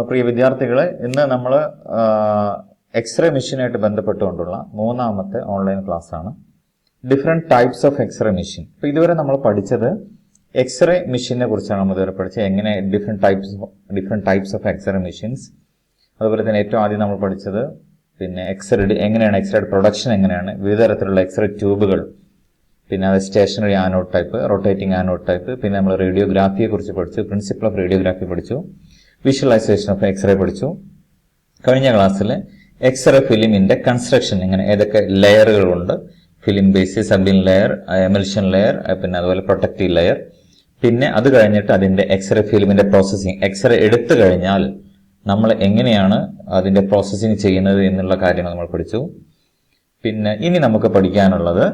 പ്രിയ വിദ്യാർത്ഥികളെ, ഇന്ന് നമ്മൾ എക്സ്റേ മെഷീനായിട്ട് ബന്ധപ്പെട്ടുകൊണ്ടുള്ള മൂന്നാമത്തെ ഓൺലൈൻ ക്ലാസ് ആണ്. Different types of x-ray machine. ഇപ്പൊ ഇതുവരെ നമ്മൾ പഠിച്ചത് എക്സ്റേ മെഷീനെ കുറിച്ചാണ്. നമ്മൾ ഇതുവരെ പഠിച്ചത് എങ്ങനെ different types of x-ray machines. അതുപോലെ തന്നെ ഏറ്റവും ആദ്യം നമ്മൾ പഠിച്ചത് പിന്നെ എങ്ങനെയാണ് എക്സ്റേ പ്രൊഡക്ഷൻ, എങ്ങനെയാണ് വിവിധ തരത്തിലുള്ള എക്സ്റേ ട്യൂബുകൾ, പിന്നെ അത് stationary anode type, rotating anode type, പിന്നെ നമ്മൾ റേഡിയോഗ്രാഫിയെ കുറിച്ച് പഠിച്ചു, പ്രിൻസിപ്പിൾ ഓഫ് റേഡിയോഗ്രാഫി പഠിച്ചു, വിഷ്വലൈസേഷൻ ഓഫ് എക്സ്റേ പഠിച്ചു. കഴിഞ്ഞ ക്ലാസ്സിൽ എക്സ്റേ ഫിലിമിന്റെ കൺസ്ട്രക്ഷൻ, ഇങ്ങനെ ഏതൊക്കെ ലെയറുകളുണ്ട്, film base, subbing layer, emulsion layer, പിന്നെ അതുപോലെ പ്രൊട്ടക്റ്റീവ് ലെയർ. പിന്നെ അത് കഴിഞ്ഞിട്ട് അതിന്റെ എക്സ്റേ ഫിലിമിന്റെ പ്രോസസ്സിംഗ്, എക്സ്റേ എടുത്തു കഴിഞ്ഞാൽ നമ്മൾ എങ്ങനെയാണ് അതിന്റെ പ്രോസസ്സിംഗ് ചെയ്യുന്നത് എന്നുള്ള കാര്യങ്ങൾ നമ്മൾ പഠിച്ചു. പിന്നെ ഇനി നമുക്ക് പഠിക്കാനുള്ളത്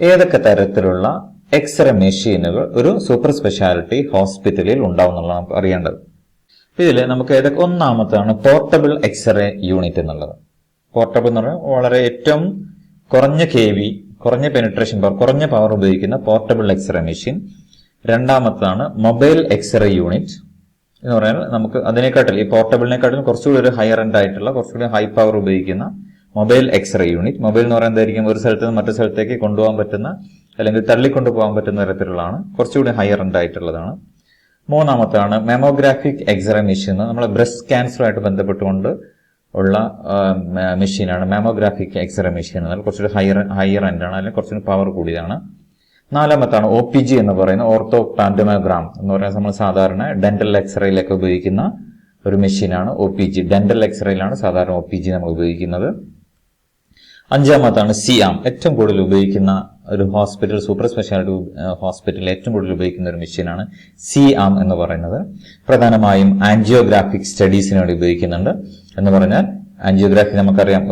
ഏതൊക്കെ തരത്തിലുള്ള എക്സ്റേ മെഷീനുകൾ ഒരു സൂപ്പർ സ്പെഷ്യാലിറ്റി ഹോസ്പിറ്റലിൽ ഉണ്ടാവും എന്നുള്ളതാണ് നമുക്ക് അറിയേണ്ടത്. ഇതിൽ നമുക്ക് ഒന്നാമത്താണ് പോർട്ടബിൾ എക്സ്റേ യൂണിറ്റ് എന്നുള്ളത്. പോർട്ടബിൾ എന്ന് പറഞ്ഞാൽ വളരെ ഏറ്റവും കുറഞ്ഞ KV, കുറഞ്ഞ പെനിട്രേഷൻ പവർ, കുറഞ്ഞ പവർ ഉപയോഗിക്കുന്ന പോർട്ടബിൾ എക്സ്റേ മെഷീൻ. രണ്ടാമത്താണ് മൊബൈൽ എക്സ്റേ യൂണിറ്റ് എന്ന് പറഞ്ഞാൽ നമുക്ക് അതിനെക്കാട്ടിൽ, ഈ പോർട്ടബിളിനെക്കാട്ടിലും കുറച്ചുകൂടി ഒരു ഹയർ എൻഡ് ആയിട്ടുള്ള, കുറച്ചുകൂടി ഹൈ പവർ ഉപയോഗിക്കുന്ന മൊബൈൽ എക്സ്റേ യൂണിറ്റ്. മൊബൈൽ എന്ന് പറയുന്നതായിരിക്കും ഒരു സ്ഥലത്ത് നിന്ന് മറ്റു സ്ഥലത്തേക്ക് കൊണ്ടുപോകാൻ പറ്റുന്ന, അല്ലെങ്കിൽ തള്ളിക്കൊണ്ടുപോകാൻ പറ്റുന്ന തരത്തിലുള്ളതാണ്, കുറച്ചുകൂടി ഹയർ എൻഡ് ആയിട്ടുള്ളതാണ്. മൂന്നാമത്താണ് മെമോഗ്രാഫിക് എക്സ്റേ മെഷീൻ. നമ്മൾ ബ്രസ്റ്റ് ക്യാൻസറുമായിട്ട് ബന്ധപ്പെട്ടുകൊണ്ട് ഉള്ള മെഷീനാണ് മെമോഗ്രാഫിക് എക്സ്റേ മെഷീൻ. എന്നാൽ കുറച്ചുകൂടി ഹയർ എൻഡ് ആണ്, അല്ലെങ്കിൽ കുറച്ചുകൂടി പവർ കൂടിയതാണ്. നാലാമത്താണ് OPG എന്ന് പറയുന്ന ഓർത്തോ പ്ലാന്റോമോഗ്രാം എന്ന് പറയുന്നത് നമ്മൾ സാധാരണ ഡെന്റൽ എക്സ്റേയിലൊക്കെ ഉപയോഗിക്കുന്ന ഒരു മെഷീനാണ് OPG. ഡെന്റൽ എക്സ്റേയിലാണ് സാധാരണ OPG നമ്മൾ ഉപയോഗിക്കുന്നത്. അഞ്ചാമത്താണ് CAM. ഏറ്റവും കൂടുതൽ ഉപയോഗിക്കുന്ന ഒരു ഹോസ്പിറ്റൽ, സൂപ്പർ സ്പെഷ്യാലിറ്റി ഹോസ്പിറ്റലിൽ ഏറ്റവും കൂടുതൽ ഉപയോഗിക്കുന്ന ഒരു മെഷീനാണ് CAM എന്ന് പറയുന്നത്. പ്രധാനമായും ആൻജിയോഗ്രാഫിക് സ്റ്റഡീസിന് വേണ്ടി ഉപയോഗിക്കുന്നുണ്ട്. എന്ന് പറഞ്ഞാൽ ആൻജിയോഗ്രാഫി നമുക്കറിയാം,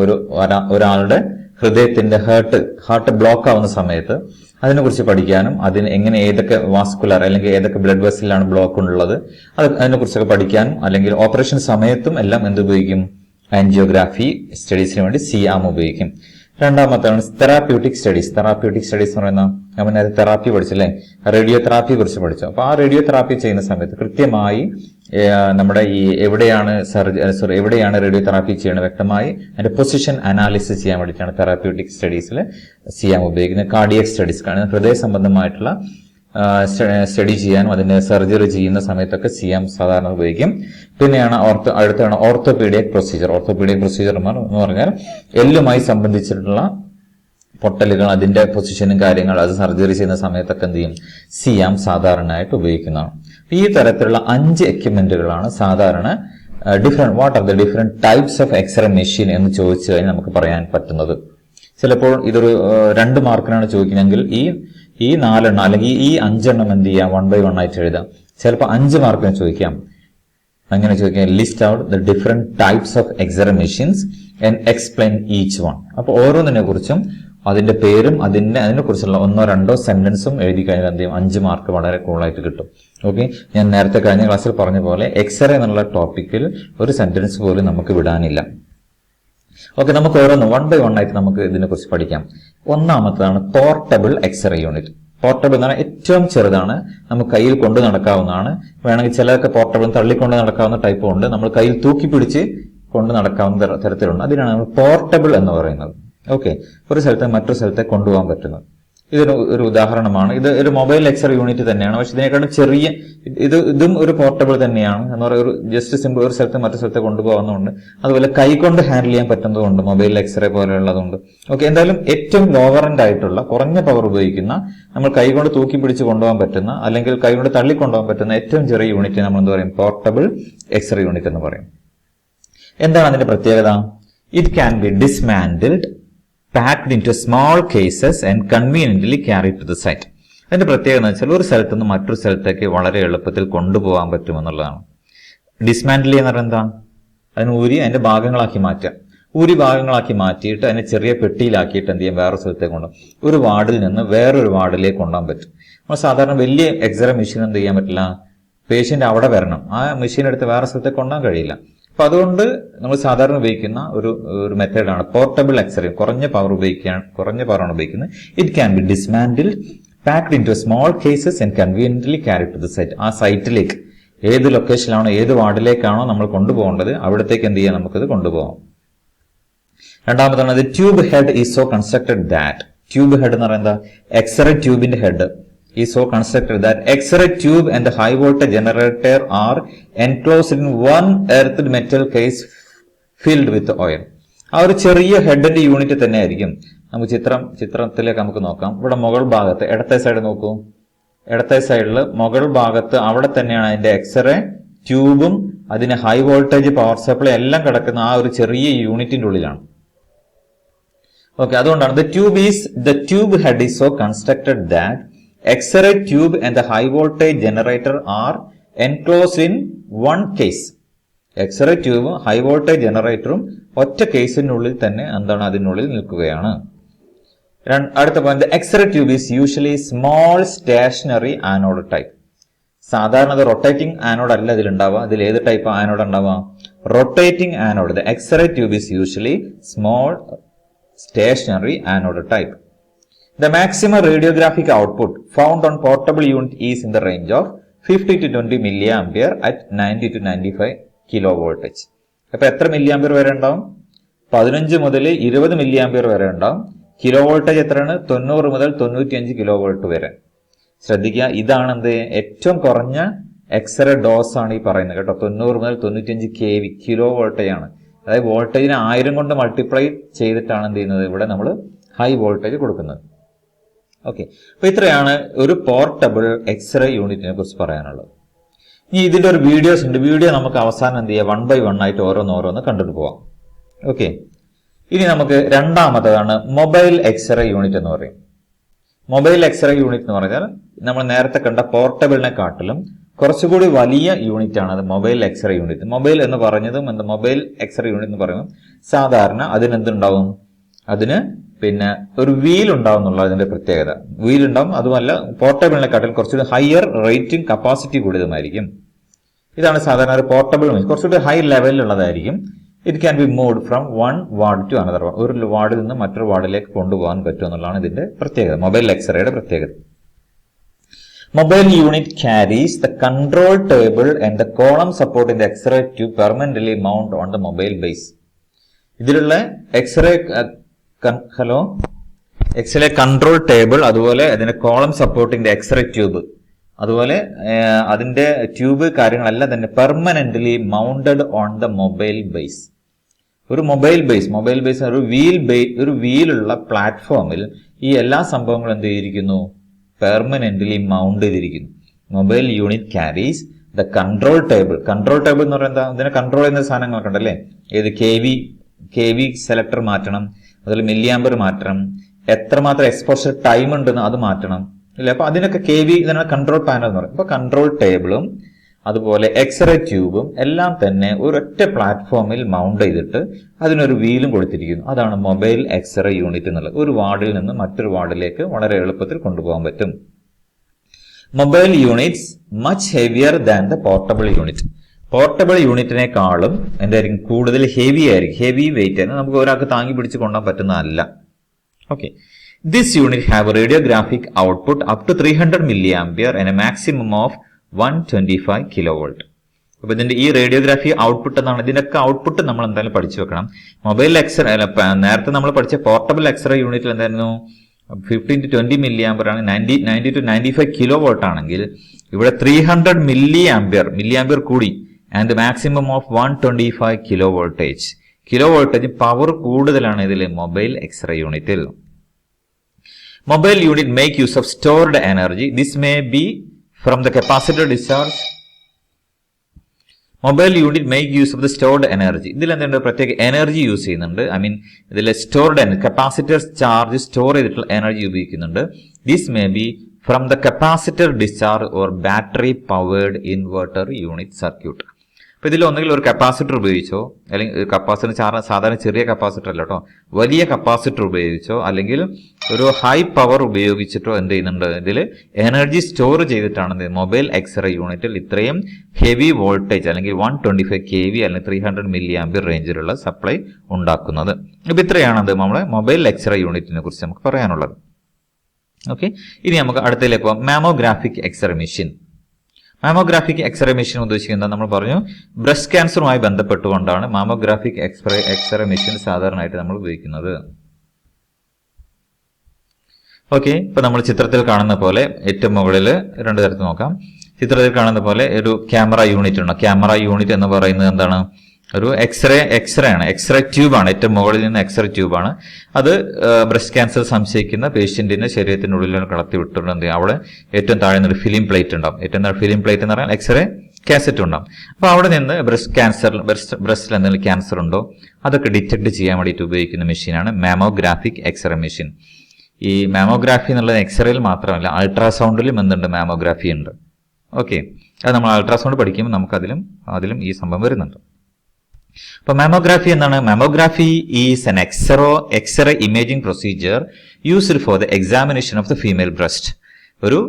ഒരാളുടെ ഹൃദയത്തിന്റെ ഹാർട്ട് ബ്ലോക്ക് ആവുന്ന സമയത്ത് അതിനെക്കുറിച്ച് പഠിക്കാനും, അതിന് എങ്ങനെ ഏതൊക്കെ വാസ്കുലർ അല്ലെങ്കിൽ ഏതൊക്കെ ബ്ലഡ് വെസലിലാണ് ബ്ലോക്ക് ഉള്ളത് അതിനെക്കുറിച്ചൊക്കെ പഠിക്കാനും, അല്ലെങ്കിൽ ഓപ്പറേഷൻ സമയത്തും എല്ലാം എന്തുപയോഗിക്കും, ആൻജിയോഗ്രാഫി സ്റ്റഡീസിന് വേണ്ടി CAM ഉപയോഗിക്കും. രണ്ടാമത്താണ് തെറാപ്യൂട്ടിക് സ്റ്റഡീസ്. തെറാപ്യൂട്ടിക് സ്റ്റഡീസ് എന്ന് പറയുന്ന നമ്മൾ നേരത്തെ തെറാപ്പി പഠിച്ചല്ലേ, റേഡിയോ തെറാപ്പിയെ കുറിച്ച് പഠിച്ചു. അപ്പൊ ആ റേഡിയോ തെറാപ്പി ചെയ്യുന്ന സമയത്ത് കൃത്യമായി നമ്മുടെ ഈ എവിടെയാണ് റേഡിയോ തെറാപ്പി ചെയ്യണത് വ്യക്തമായി അതിന്റെ പൊസിഷൻ അനാലിസിസ് ചെയ്യാൻ വേണ്ടിയിട്ടാണ് തെറാപ്യൂട്ടിക് സ്റ്റഡീസിൽ CAM ഉപയോഗിക്കുന്നത്. കാർഡിയക് സ്റ്റഡീസ്, ഹൃദയ സംബന്ധമായിട്ടുള്ള സ്റ്റഡി ചെയ്യാനും അതിന്റെ സർജറി ചെയ്യുന്ന സമയത്തൊക്കെ CAM സാധാരണ ഉപയോഗിക്കും. പിന്നെയാണ് അടുത്താണ് ഓർത്തോപീഡിയക് പ്രൊസീജിയർ. ഓർത്തോപീഡിയക് പ്രൊസീജിയർ എന്ന് പറഞ്ഞാൽ എല്ലുമായി സംബന്ധിച്ചിട്ടുള്ള പൊട്ടലുകൾ, അതിന്റെ പൊസിഷനും കാര്യങ്ങൾ, അത് സർജറി ചെയ്യുന്ന സമയത്തൊക്കെ എന്ത് ചെയ്യും, CAM സാധാരണയായിട്ട് ഉപയോഗിക്കുന്നതാണ്. ഈ തരത്തിലുള്ള 5 എക്യുപ്മെന്റുകളാണ് സാധാരണ what are the different types of x-ray machine എന്ന് ചോദിച്ചു കഴിഞ്ഞാൽ നമുക്ക് പറയാൻ പറ്റുന്നത്. ചിലപ്പോൾ ഇതൊരു 2 മാർക്കിനാണ് ചോദിക്കുന്നതെങ്കിൽ ഈ 4 എണ്ണം അല്ലെങ്കിൽ ഈ 5 എണ്ണം എന്ത് ചെയ്യാം, 1 by 1 ആയിട്ട് എഴുതാം. ചിലപ്പോൾ 5 മാർക്കിന് ചോദിക്കാം. അങ്ങനെ ചോദിക്കാം, list out the different types of x-ray machines and explain each one. അപ്പൊ ഓരോന്നിനെ കുറിച്ചും അതിന്റെ പേരും അതിനെ കുറിച്ചുള്ള 1-2 സെന്റൻസും എഴുതി കഴിഞ്ഞാൽ എന്ത് ചെയ്യും, 5 മാർക്ക് വളരെ കൂളായിട്ട് കിട്ടും. ഓക്കെ, ഞാൻ നേരത്തെ കഴിഞ്ഞ ക്ലാസ്സിൽ പറഞ്ഞ പോലെ എക്സ്റേ എന്നുള്ള ടോപ്പിക്കിൽ ഒരു സെന്റൻസ് പോലും നമുക്ക് വിടാനില്ല. ഓക്കെ, നമുക്ക് ഓരോന്ന് 1 by 1 ആയിട്ട് നമുക്ക് ഇതിനെ കുറിച്ച് പഠിക്കാം. ഒന്നാമത്തതാണ് പോർട്ടബിൾ എക്സ്റേ യൂണിറ്റ്. പോർട്ടബിൾ എന്ന് പറഞ്ഞാൽ ഏറ്റവും ചെറുതാണ്, നമുക്ക് കയ്യിൽ കൊണ്ടു നടക്കാവുന്നതാണ്. വേണമെങ്കിൽ ചിലതൊക്കെ പോർട്ടബിൾ തള്ളിക്കൊണ്ട് നടക്കാവുന്ന ടൈപ്പും ഉണ്ട്, നമ്മൾ കയ്യിൽ തൂക്കി പിടിച്ച് കൊണ്ട് നടക്കാവുന്ന തരത്തിലുണ്ട്. അതിനാണ് നമ്മൾ പോർട്ടബിൾ എന്ന് പറയുന്നത്. ഓക്കെ, ഒരു സ്ഥലത്ത് മറ്റൊരു സ്ഥലത്തെ കൊണ്ടുപോകാൻ പറ്റുന്നത്. ഇതിന് ഒരു ഉദാഹരണമാണ്. ഇത് ഒരു മൊബൈൽ എക്സ്റേ യൂണിറ്റ് തന്നെയാണ്, പക്ഷെ ഇതിനെക്കാളും ചെറിയ, ഇതും ഒരു പോർട്ടബിൾ തന്നെയാണ്. എന്ന് പറയുക ഒരു ജസ്റ്റ് സിമ്പിൾ ഒരു സ്ഥലത്ത് മറ്റു സ്ഥലത്തെ കൊണ്ടുപോകുന്നതുകൊണ്ട്, അതുപോലെ കൈകൊണ്ട് ഹാൻഡിൽ ചെയ്യാൻ പറ്റുന്നതുകൊണ്ട്, മൊബൈൽ എക്സ്റേ പോലെയുള്ളതുകൊണ്ട്. ഓക്കെ, എന്തായാലും ഏറ്റവും ലോവർ എൻഡ് ആയിട്ടുള്ള, കുറഞ്ഞ പവർ ഉപയോഗിക്കുന്ന, നമ്മൾ കൈകൊണ്ട് തൂക്കി പിടിച്ച് കൊണ്ടുപോകാൻ പറ്റുന്ന, അല്ലെങ്കിൽ കൈകൊണ്ട് തള്ളിക്കൊണ്ടുപോകാൻ പറ്റുന്ന ഏറ്റവും ചെറിയ യൂണിറ്റ് നമ്മൾ എന്ത് പറയും, പോർട്ടബിൾ എക്സ്റേ യൂണിറ്റ് എന്ന് പറയും. എന്താണ് അതിന്റെ പ്രത്യേകത? It can be dismantled, packed into small cases and conveniently carried to the site. അതിന്റെ പ്രത്യേകത എന്ന് വെച്ചാൽ ഒരു സ്ഥലത്ത് നിന്ന് മറ്റൊരു സ്ഥലത്തേക്ക് വളരെ എളുപ്പത്തിൽ കൊണ്ടുപോകാൻ പറ്റുമെന്നുള്ളതാണ്. ഡിസ്മാൻഡിൽ എന്ന് പറയുന്നത് എന്താണ്? അതിന് അതിന്റെ ഭാഗങ്ങളാക്കി മാറ്റുക. ഭാഗങ്ങളാക്കി മാറ്റിയിട്ട് അതിനെ ചെറിയ പെട്ടിയിലാക്കിയിട്ട് എന്ത് ചെയ്യാം, വേറൊരു സ്ഥലത്തേക്ക് കൊണ്ടുപോകും. ഒരു വാർഡിൽ നിന്ന് വേറൊരു വാർഡിലേക്ക് കൊണ്ടുപോകാൻ പറ്റും. നമ്മൾ സാധാരണ വലിയ എക്സ്റേ മെഷീൻ എന്ത് ചെയ്യാൻ പറ്റില്ല, പേഷ്യന്റ് അവിടെ വരണം, ആ മെഷീൻ എടുത്ത് വേറെ സ്ഥലത്തേക്ക് കൊണ്ടുപോകാൻ കഴിയില്ല. അപ്പൊ അതുകൊണ്ട് നമ്മൾ സാധാരണ ഉപയോഗിക്കുന്ന ഒരു മെത്തേഡാണ് പോർട്ടബിൾ എക്സ്റേ. കുറഞ്ഞ പവറാണ് ഉപയോഗിക്കുന്നത്. It can be dismantled, packed into small cases and conveniently carried to the site. ആ സൈറ്റിലേക്ക് ഏത് ലൊക്കേഷനിലാണോ ഏത് വാർഡിലേക്കാണോ നമ്മൾ കൊണ്ടുപോകേണ്ടത് അവിടത്തേക്ക് എന്ത് ചെയ്യാം, നമുക്കിത് കൊണ്ടുപോകാം. രണ്ടാമതാണ് tube head is so constructed that. Tube head എന്ന് പറയുന്നത് എക്സ്റേ ട്യൂബിന്റെ head is so constructed that x ray tube and high voltage generator are enclosed in one earth metal case filled with oil. ആ ഒരു ചെറിയ ഹെഡിന്റെ യൂണിറ്റ് തന്നെ ആയിരിക്കും. നമുക്ക് ചിത്രത്തിലേക്ക് നമുക്ക് നോക്കാം. ഇവിടെ മുകൾ ഭാഗത്ത് ഇടത്തെ സൈഡ് നോക്കൂ. ഇടത്തെ സൈഡിൽ മുകൾ ഭാഗത്ത് അവിടെ തന്നെയാണ് അതിന്റെ എക്സ്റേ ട്യൂബും അതിന് ഹൈ വോൾട്ടേജ് പവർ സപ്ലൈ എല്ലാം കിടക്കുന്ന ആ ഒരു ചെറിയ യൂണിറ്റിന്റെ ഉള്ളിലാണ്. ഓക്കെ, അതുകൊണ്ടാണ് the tube head is so constructed that X-ray tube and the high voltage generator are enclosed in one case. X ray ട്യൂബും ഹൈ വോൾട്ടേജ് ജനറേറ്ററും ഒറ്റ കേസിനുള്ളിൽ തന്നെ എന്താണ് അതിനുള്ളിൽ നിൽക്കുകയാണ്. അടുത്ത point, x ray tube is usually small stationary anode type. സാധാരണ അത് റൊട്ടേറ്റിംഗ് ആനോഡ് അല്ല ഇതിലുണ്ടാവുക. ഇതിൽ ഏത് ടൈപ്പ് ആനോഡ് ഉണ്ടാവുക? Rotating anode. The x ray tube is usually small stationary anode type. The maximum radiographic output found on portable unit is in the range of 50 to 20 milliampere at 90 to 95 kilo voltage. അപ്പൊ എത്ര milliampere വരെ ഉണ്ടാവും? 15 മുതൽ 20 milliampere വരെ ഉണ്ടാവും. Kilo voltage എത്രയാണ്? 90 മുതൽ 95 kilo volt വരെ. ശ്രദ്ധിക്കുക, ഇതാണ് എന്ത് ഏറ്റവും കുറഞ്ഞ എക്സ്റേ ഡോസ് ആണ് ഈ പറയുന്നത് കേട്ടോ. 90 മുതൽ 95 kV കിലോ വോൾട്ടേജ് ആണ്. അതായത് വോൾട്ടേജിനെ 1000 കൊണ്ട് മൾട്ടിപ്ലൈ ചെയ്തിട്ടാണ് എന്ത് ചെയ്യുന്നത് ഇവിടെ നമ്മൾ ഹൈ വോൾട്ടേജ് കൊടുക്കുന്നത്. ഓക്കെ, അപ്പൊ ഇത്രയാണ് ഒരു പോർട്ടബിൾ എക്സ്റേ യൂണിറ്റിനെ കുറിച്ച് പറയാനുള്ളത്. ഇനി ഇതിന്റെ ഒരു വീഡിയോസ് ഉണ്ട്. വീഡിയോ നമുക്ക് അവസാനം എന്ത് ചെയ്യാം, 1 by 1 ആയിട്ട് ഓരോന്ന് കണ്ടിട്ട് പോവാം. ഓക്കെ, ഇനി നമുക്ക് രണ്ടാമത്തേതാണ് മൊബൈൽ എക്സ്റേ യൂണിറ്റ് എന്ന് പറയും. മൊബൈൽ എക്സ്റേ യൂണിറ്റ് എന്ന് പറഞ്ഞാൽ നമ്മൾ നേരത്തെ കണ്ട പോർട്ടബിളിനെ കാട്ടിലും കുറച്ചുകൂടി വലിയ യൂണിറ്റ് ആണ് അത് മൊബൈൽ എക്സ്റേ യൂണിറ്റ്. മൊബൈൽ എന്ന് പറഞ്ഞതും മൊബൈൽ എക്സ്റേ യൂണിറ്റ് എന്ന് പറയുമ്പോൾ സാധാരണ അതിനെന്തുണ്ടാവും, അതിന് പിന്നെ ഒരു വീൽ ഉണ്ടാവും എന്നുള്ള അതിന്റെ പ്രത്യേകത. വീൽ ഉണ്ടാവും. അതുമല്ല, പോർട്ടബിളിനെ കാട്ടിൽ കുറച്ചുകൂടി ഹയർ റേറ്റിംഗ് കപ്പാസിറ്റി കൂടുതലുമായിരിക്കും. ഇതാണ് സാധാരണ ഒരു പോർട്ടബിൾ മീൻസ് കുറച്ചുകൂടി ഹൈ ലെവലിലുള്ളതായിരിക്കും. It can be moved from one ward to another ward. ഒരു വാർഡിൽ നിന്ന് മറ്റൊരു വാർഡിലേക്ക് കൊണ്ടുപോകാൻ പറ്റും എന്നുള്ളതാണ് ഇതിന്റെ പ്രത്യേകത, മൊബൈൽ എക്സ്റേയുടെ പ്രത്യേകത. Mobile unit carries the control table and the column supporting the X-ray tube permanently mount on the mobile base. ഇതിലുള്ള എക്സ്റേ കൺട്രോൾ ടേബിൾ, അതുപോലെ അതിന്റെ കോളം സപ്പോർട്ടിംഗ് എക്സ്റേ ട്യൂബ്, അതുപോലെ അതിന്റെ ട്യൂബ് കാര്യങ്ങളെല്ലാം തന്നെ permanently mounted on the mobile base. ഒരു mobile base ഒരു വീലുള്ള പ്ലാറ്റ്ഫോമിൽ ഈ എല്ലാ സംഭവങ്ങളും എന്ത് ചെയ്തിരിക്കുന്നു, പെർമനന്റ്ലി മൗണ്ട് ചെയ്തിരിക്കുന്നു. Mobile unit carries the control table. Control table എന്ന് പറയുന്നത് ഇതിനെ കൺട്രോൾ ചെയ്യുന്ന സാധനങ്ങളൊക്കെ ഉണ്ടല്ലേ. ഏത് കെ വി സെലക്ടർ മാറ്റണം, അതുപോലെ മില്ലിയാമ്പർ മാറ്റണം, എത്രമാത്രം എക്സ്പോഷർ ടൈം ഉണ്ടെന്ന് അത് മാറ്റണം ഇല്ല. അപ്പൊ അതിനൊക്കെ ഇതിനാണ് കൺട്രോൾ പാനൽ എന്ന് പറയും. അപ്പൊ കൺട്രോൾ ടേബിളും അതുപോലെ എക്സ്റേ ട്യൂബും എല്ലാം തന്നെ ഒരൊറ്റ പ്ലാറ്റ്ഫോമിൽ മൗണ്ട് ചെയ്തിട്ട് അതിനൊരു വീലും കൊടുത്തിരിക്കുന്നു. അതാണ് മൊബൈൽ എക്സ്റേ യൂണിറ്റ് എന്നുള്ളത്. ഒരു വാർഡിൽ നിന്ന് മറ്റൊരു വാർഡിലേക്ക് വളരെ എളുപ്പത്തിൽ കൊണ്ടുപോകാൻ പറ്റും. Mobile units much heavier than the portable unit. Portable യൂണിറ്റിനെക്കാളും എന്തായിരിക്കും, കൂടുതൽ ഹെവി ആയിരിക്കും. ഹെവി വെയിറ്റ് ആണ്, നമുക്ക് ഒരാൾക്ക് താങ്ങി പിടിച്ച് കൊണ്ടുപോകാൻ പറ്റുന്നതല്ല. Okay, this unit have radiographic output up to 300 milliampere and a maximum of 125 kilovolt. അപ്പൊ ഇതിന്റെ ഈ റേഡിയോഗ്രാഫി ഔട്ട്പുട്ട് എന്നാണ്. ഇതിനൊക്കെ ഔട്ട്പുട്ട് നമ്മൾ എന്തായാലും പഠിച്ചു വെക്കണം. മൊബൈൽ എക്സ്റേ നേരത്തെ നമ്മൾ പഠിച്ച പോർട്ടബിൾ എക്സ്റേ യൂണിറ്റിൽ എന്തായിരുന്നു, 15 to 20 milliampere ആണ്. 90 to 95 kilovolt ആണെങ്കിൽ ഇവിടെ 300 milliampere കൂടി. And maximum of 125 kilo voltage power കൂടുതലാണ് ഇതിൽ മൊബൈൽ എക്സ്റേ യൂണിറ്റിൽ. Mobile unit make use of stored energy. This may be from the capacitor discharge. Mobile unit make use of the stored energy. ഇതിൽ എന്തുണ്ട്, പ്രത്യേക energy use ചെയ്യുന്നുണ്ട്. ഇതിൽ stored capacitor charge store ചെയ്തിട്ടുള്ള energy ഉപയോഗിക്കുന്നുണ്ട്. This may be from the capacitor discharge or battery powered inverter unit circuit. അപ്പൊ ഇതിൽ ഒന്നുകിൽ ഒരു കപ്പാസിറ്റർ ഉപയോഗിച്ചോ, അല്ലെങ്കിൽ കപ്പാസിറ്റർ സാധാരണ ചെറിയ കപ്പാസിറ്റർ അല്ല കേട്ടോ, വലിയ കപ്പാസിറ്റർ ഉപയോഗിച്ചോ, അല്ലെങ്കിൽ ഒരു ഹൈ പവർ ഉപയോഗിച്ചിട്ടോ എന്ത് ചെയ്യുന്നുണ്ട്, ഇതിൽ എനർജി സ്റ്റോർ ചെയ്തിട്ടാണ് മൊബൈൽ എക്സ്റേ യൂണിറ്റിൽ ഇത്രയും ഹെവി വോൾട്ടേജ് അല്ലെങ്കിൽ 125 kV അല്ലെങ്കിൽ 300 milliampere റേഞ്ചിലുള്ള സപ്ലൈ ഉണ്ടാക്കുന്നത്. അപ്പൊ ഇത്രയാണത് നമ്മളെ മൊബൈൽ എക്സ്റേ യൂണിറ്റിനെ കുറിച്ച് നമുക്ക് പറയാനുള്ളത്. ഓക്കെ, ഇനി നമുക്ക് അടുത്തതിലേക്ക് പോകാം. മാമോഗ്രാഫിക് എക്സ്റേ മെഷീൻ. മാമോഗ്രാഫിക് എക്സ്റേ മെഷീൻ ഉദ്ദേശിക്കുന്നത് നമ്മൾ പറഞ്ഞു ബ്രസ്റ്റ് ക്യാൻസറുമായി ബന്ധപ്പെട്ടുകൊണ്ടാണ് മാമോഗ്രാഫിക് എക്സ്റേ മെഷീൻ സാധാരണയായിട്ട് നമ്മൾ ഉപയോഗിക്കുന്നത്. ഓക്കെ, ഇപ്പൊ നമ്മൾ ചിത്രത്തിൽ കാണുന്ന പോലെ ഏറ്റവും മുകളിൽ രണ്ട് തരത്തിൽ നോക്കാം. ചിത്രത്തിൽ കാണുന്ന പോലെ ഒരു ക്യാമറ യൂണിറ്റ് ഉണ്ട്. ക്യാമറ യൂണിറ്റ് എന്ന് പറയുന്നത് എന്താണ്? ഒരു എക്സ്റേ ആണ്, എക്സ്റേ ട്യൂബാണ്. ഏറ്റവും മുകളിൽ നിന്ന് എക്സ്റേ ട്യൂബാണ്. അത് ബ്രസ്റ്റ് ക്യാൻസർ സംശയിക്കുന്ന പേഷ്യന്റിന്റെ ശരീരത്തിനുള്ളിൽ കടത്തി വിട്ടിട്ടുണ്ട്. എന്ത് ചെയ്യും? അവിടെ ഏറ്റവും താഴെ ഒരു ഫിലിം പ്ലേറ്റ് ഉണ്ടാവും. ഏറ്റവും താഴെ ഫിലിം പ്ലേറ്റ് എന്ന് പറഞ്ഞാൽ എക്സ്റേ കാസറ്റ് ഉണ്ടാവും. അപ്പൊ അവിടെ നിന്ന് ബ്രസ്റ്റിൽ എന്തെങ്കിലും ക്യാൻസർ ഉണ്ടോ അതൊക്കെ ഡിറ്റക്ട് ചെയ്യാൻ വേണ്ടിയിട്ട് ഉപയോഗിക്കുന്ന മെഷീനാണ് മാമോഗ്രാഫിക് എക്സ്റേ മെഷീൻ. ഈ മാമോഗ്രാഫി എന്നുള്ളത് എക്സ്റേയിൽ മാത്രമല്ല, അൾട്രാസൗണ്ടിലും എന്തുണ്ട്? മാമോഗ്രാഫി ഉണ്ട്. ഓക്കെ, അത് നമ്മൾ അൾട്രാസൗണ്ട് പഠിക്കുമ്പോൾ നമുക്ക് അതിലും ഈ സംഭവം വരുന്നുണ്ട്. അപ്പൊ മാമോഗ്രാഫി എന്താണ്? Mammography is an x-ray imaging procedure used for the examination of the female breast. ഒരു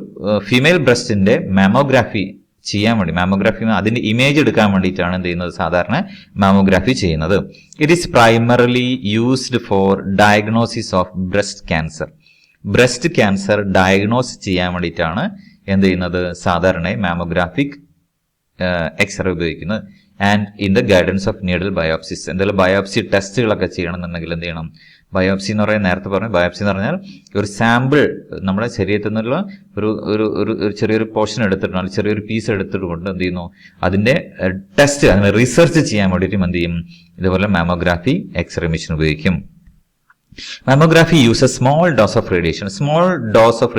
ഫീമെയിൽ ബ്രസ്റ്റിന്റെ മാമോഗ്രാഫി ചെയ്യാൻ വേണ്ടി, മാമോഗ്രാഫി അതിന്റെ ഇമേജ് എടുക്കാൻ വേണ്ടിയിട്ടാണ് എന്ത് ചെയ്യുന്നത്? സാധാരണ മാമോഗ്രാഫി ചെയ്യുന്നത്. It is primarily used for diagnosis of breast cancer. Breast cancer diagnose ചെയ്യാൻ വേണ്ടിയിട്ടാണ് എന്ത് ചെയ്യുന്നത്? സാധാരണ മാമോഗ്രാഫിക് എക്സ്റേ ഉപയോഗിക്കുന്നത്. And in the guidance of needle ബയോപ്സിസ്. എന്തെങ്കിലും ബയോപ്സി ടെസ്റ്റുകളൊക്കെ ചെയ്യണമെന്നുണ്ടെങ്കിൽ എന്ത് ചെയ്യണം? ബയോപ്സി എന്ന് പറയുന്നത് നേരത്തെ പറഞ്ഞു, ബയോപ്സി എന്ന് പറഞ്ഞാൽ ഒരു സാമ്പിൾ നമ്മുടെ ശരീരത്തിൽ നിന്നുള്ള ഒരു ചെറിയൊരു പോർഷൻ എടുത്തിട്ടുണ്ട്, ചെറിയൊരു പീസ് എടുത്തിട്ടുണ്ട് എന്ത് ചെയ്യുന്നു? അതിന്റെ ടെസ്റ്റ്, അങ്ങനെ റിസർച്ച് ചെയ്യാൻ വേണ്ടിയിട്ടും എന്ത് ചെയ്യും? ഇതുപോലെ മാമോഗ്രാഫി എക്സ്റേ മെഷീൻ ഉപയോഗിക്കും. Mammography uses small dose of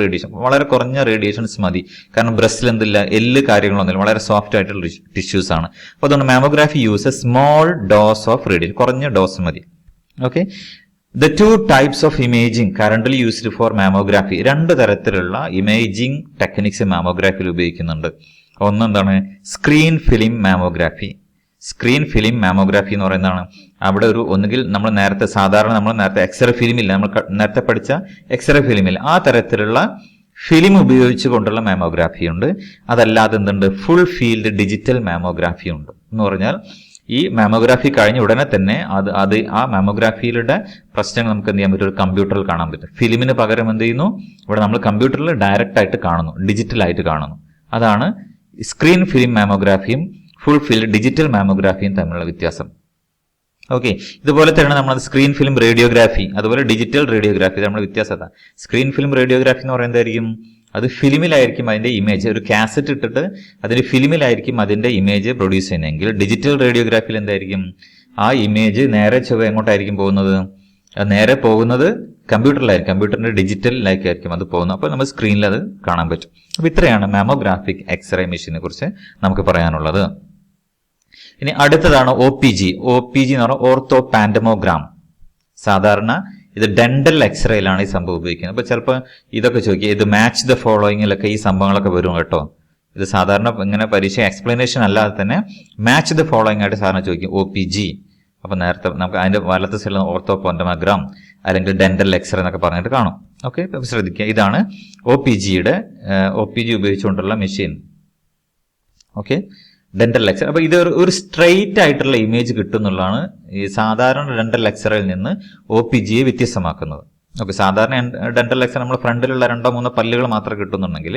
radiation. വളരെ കുറഞ്ഞ റേഡിയേഷൻസ് മതി. കാരണം ബ്രസ്റ്റിൽ എന്തില്ല, എല്ല് കാര്യങ്ങളൊന്നുമില്ല, വളരെ സോഫ്റ്റ് ആയിട്ടുള്ള ടിഷ്യൂസ് ആണ്. അപ്പൊ അതുകൊണ്ട് mammography uses small dose of radiation, കുറഞ്ഞ ഡോസ് മതി. Okay, the two types of imaging currently used for mammography. രണ്ട് തരത്തിലുള്ള ഇമേജിംഗ് ടെക്നിക്സ് മാമോഗ്രാഫിയിൽ ഉപയോഗിക്കുന്നുണ്ട്. ഒന്നെന്താണ്? Screen film mammography. Screen film mammography എന്ന് പറയുന്നതാണ് അവിടെ ഒന്നുകിൽ നമ്മൾ നേരത്തെ എക്സ്റേ ഫിലിമില്ല, നമ്മൾ നേരത്തെ പഠിച്ച എക്സ്റേ ഫിലിമില്ല, ആ തരത്തിലുള്ള ഫിലിം ഉപയോഗിച്ചുകൊണ്ടുള്ള മാമോഗ്രാഫി ഉണ്ട്. അതല്ലാതെ എന്തുണ്ട്? ഫുൾ ഫീൽഡ് ഡിജിറ്റൽ മാമോഗ്രാഫി ഉണ്ട്. എന്ന് പറഞ്ഞാൽ ഈ മാമോഗ്രാഫി കഴിഞ്ഞ ഉടനെ തന്നെ ആ മാമോഗ്രാഫിയിലുള്ള പ്രശ്നങ്ങൾ നമുക്ക് എന്ത് ചെയ്യാൻ പറ്റും? ഒരു കമ്പ്യൂട്ടറിൽ കാണാൻ പറ്റും. ഫിലിമിന് പകരം എന്ത് ചെയ്യുന്നു? ഇവിടെ നമ്മൾ കമ്പ്യൂട്ടറിൽ ഡയറക്റ്റ് ആയിട്ട് കാണുന്നു, ഡിജിറ്റലായിട്ട് കാണുന്നു. അതാണ് സ്ക്രീൻ ഫിലിം മാമോഗ്രാഫിയും ഫുൾ ഫീൽഡ് ഡിജിറ്റൽ മാമോഗ്രാഫിയും തമ്മിലുള്ള വ്യത്യാസം. ഓക്കെ, ഇതുപോലെ തന്നെ നമ്മൾ സ്ക്രീൻ ഫിലിം റേഡിയോഗ്രാഫി, അതുപോലെ ഡിജിറ്റൽ റേഡിയോഗ്രാഫി തമ്മിലുള്ള വ്യത്യാസം. സ്ക്രീൻ ഫിലിം റേഡിയോഗ്രാഫി എന്ന് പറയുന്നതായിരിക്കും അത് ഫിലിമിലായിരിക്കും അതിന്റെ ഇമേജ്, ഒരു കാസറ്റ് ഇട്ടിട്ട് അതിന്റെ ഫിലിമിലായിരിക്കും അതിന്റെ ഇമേജ് പ്രൊഡ്യൂസ് ചെയ്യുന്നതെങ്കിൽ ഡിജിറ്റൽ റേഡിയോഗ്രാഫിയിൽ എന്തായിരിക്കും? ആ ഇമേജ് നേരെ ചൊവ്വ എങ്ങോട്ടായിരിക്കും പോകുന്നത്? നേരെ പോകുന്നത് കമ്പ്യൂട്ടറിലായിരിക്കും, കമ്പ്യൂട്ടറിന്റെ ഡിജിറ്റലിലേക്കായിരിക്കും അത് പോകുന്നത്. അപ്പോൾ നമ്മൾ സ്ക്രീനിൽ അത് കാണാൻ പറ്റും. അപ്പൊ ഇത്രയാണ് മാമോഗ്രാഫിക് എക്സ്റേ മെഷീനെ കുറിച്ച് നമുക്ക് പറയാനുള്ളത്. ഇനി അടുത്തതാണ് OPG. OPG എന്ന് പറഞ്ഞാൽ ഓർത്തോ പാൻഡമോഗ്രാം. സാധാരണ ഇത് ഡെന്റൽ എക്സ്റേയിലാണ് ഈ സംഭവം ഉപയോഗിക്കുന്നത്. അപ്പൊ ചിലപ്പോൾ ഇതൊക്കെ ചോദിക്കുക, ഇത് മാച്ച് ദ ഫോളോയിങ്ങിലൊക്കെ ഈ സംഭവങ്ങളൊക്കെ വരും കേട്ടോ. ഇത് സാധാരണ ഇങ്ങനെ പരീക്ഷ എക്സ്പ്ലനേഷൻ അല്ലാതെ തന്നെ മാച്ച് ദ ഫോളോയിങ് ആയിട്ട് സാധാരണ ചോദിക്കും OPG. അപ്പൊ നേരത്തെ നമുക്ക് അതിന്റെ വലത്ത് സൈഡിൽ ഓർത്തോ പാൻഡമോഗ്രാം അല്ലെങ്കിൽ ഡെന്റൽ എക്സ്റേ എന്നൊക്കെ പറഞ്ഞിട്ട് കാണും. ഓക്കെ, ശ്രദ്ധിക്കുക, ഇതാണ് OPG ഉപയോഗിച്ചുകൊണ്ടുള്ള മെഷീൻ. Okay, dental x ray. അപ്പൊ ഇത് ഒരു സ്ട്രെയിറ്റ് ആയിട്ടുള്ള ഇമേജ് കിട്ടുന്നുള്ളതാണ് ഈ സാധാരണ ഡെന്റൽ എക്സ്റേയിൽ നിന്ന് OPGയെ വ്യത്യസ്തമാക്കുന്നത്. ഓക്കെ, സാധാരണ ഡെന്റൽ എക്സ്റേ നമ്മൾ ഫ്രണ്ടിലുള്ള 2-3 പല്ലുകൾ മാത്രം കിട്ടുന്നുണ്ടെങ്കിൽ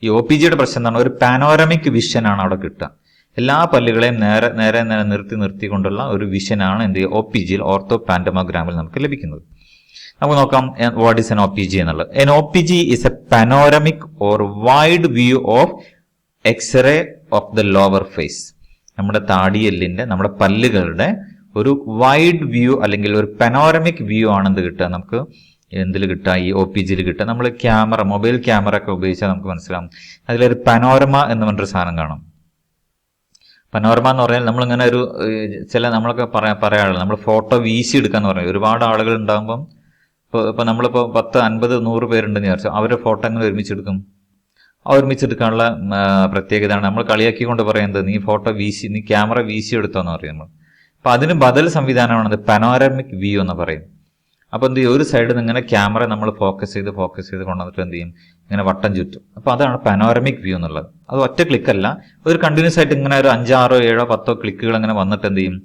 ഈ OPGയുടെ പ്രശ്നം എന്താണ്? ഒരു പാനോരമിക് വിഷൻ ആണ് അവിടെ കിട്ടുക. എല്ലാ പല്ലുകളെയും നേരെ നിർത്തിക്കൊണ്ടുള്ള ഒരു വിഷനാണ് എന്ത് OPGയിൽ, ഓർത്തോ പാൻഡമോഗ്രാമിൽ നമുക്ക് ലഭിക്കുന്നത്. നമുക്ക് നോക്കാം വാട്ട് ഈസ് എൻ OPG എന്നുള്ളത്. An OPG is a panoramic or wide view of x-ray of the lower face. നമ്മുടെ താടിയെല്ലിന്റെ, നമ്മുടെ പല്ലുകളുടെ ഒരു വൈഡ് വ്യൂ അല്ലെങ്കിൽ ഒരു പനോരമിക് വ്യൂ ആണെന്ത് കിട്ടുക? നമുക്ക് എന്തിൽ കിട്ടുക? ഈ OPGയിൽ കിട്ടുക. നമ്മൾ മൊബൈൽ ക്യാമറ ഒക്കെ ഉപയോഗിച്ചാൽ നമുക്ക് മനസ്സിലാവും. അതിലൊരു പനോരമ എന്ന് പറഞ്ഞൊരു സാധനം കാണും. പനോരമ എന്ന് പറഞ്ഞാൽ നമ്മളിങ്ങനെ നമ്മളൊക്കെ പറയാറുള്ളത്, നമ്മൾ ഫോട്ടോ വീശി എടുക്കാന്ന് പറയും. ഒരുപാട് ആളുകൾ ഉണ്ടാകുമ്പം ഇപ്പൊ നമ്മളിപ്പോ 10, 50, 100 പേരുണ്ടെന്ന് വിചാരിച്ചു, അവരുടെ ഫോട്ടോ എങ്ങനെ ഒരുമിച്ചെടുക്കും? ഒരുമിച്ചെടുക്കാനുള്ള പ്രത്യേകതയാണ് നമ്മൾ കളിയാക്കിക്കൊണ്ട് പറയുന്നത്, നീ ക്യാമറ വീശി എടുത്തോന്ന് പറയും നമ്മൾ. അപ്പൊ അതിന് ബദൽ സംവിധാനമാണത് പനോരമിക് വ്യൂ എന്ന് പറയും. അപ്പൊ എന്ത് ചെയ്യും? ഒരു സൈഡിൽ നിന്ന് ഇങ്ങനെ ക്യാമറ നമ്മൾ ഫോക്കസ് ചെയ്ത് കൊണ്ടുവന്നിട്ട് എന്ത് ചെയ്യും? ഇങ്ങനെ വട്ടം ചുറ്റും. അപ്പൊ അതാണ് പനോരമിക് വ്യൂ എന്നുള്ളത്. അത് ഒറ്റ ക്ലിക്കല്ല, ഒരു കണ്ടിന്യൂസ് ആയിട്ട് ഇങ്ങനെ ഒരു 5, 6, 7, 10 ക്ലിക്കുകൾ അങ്ങനെ വന്നിട്ട് എന്ത് ചെയ്യും?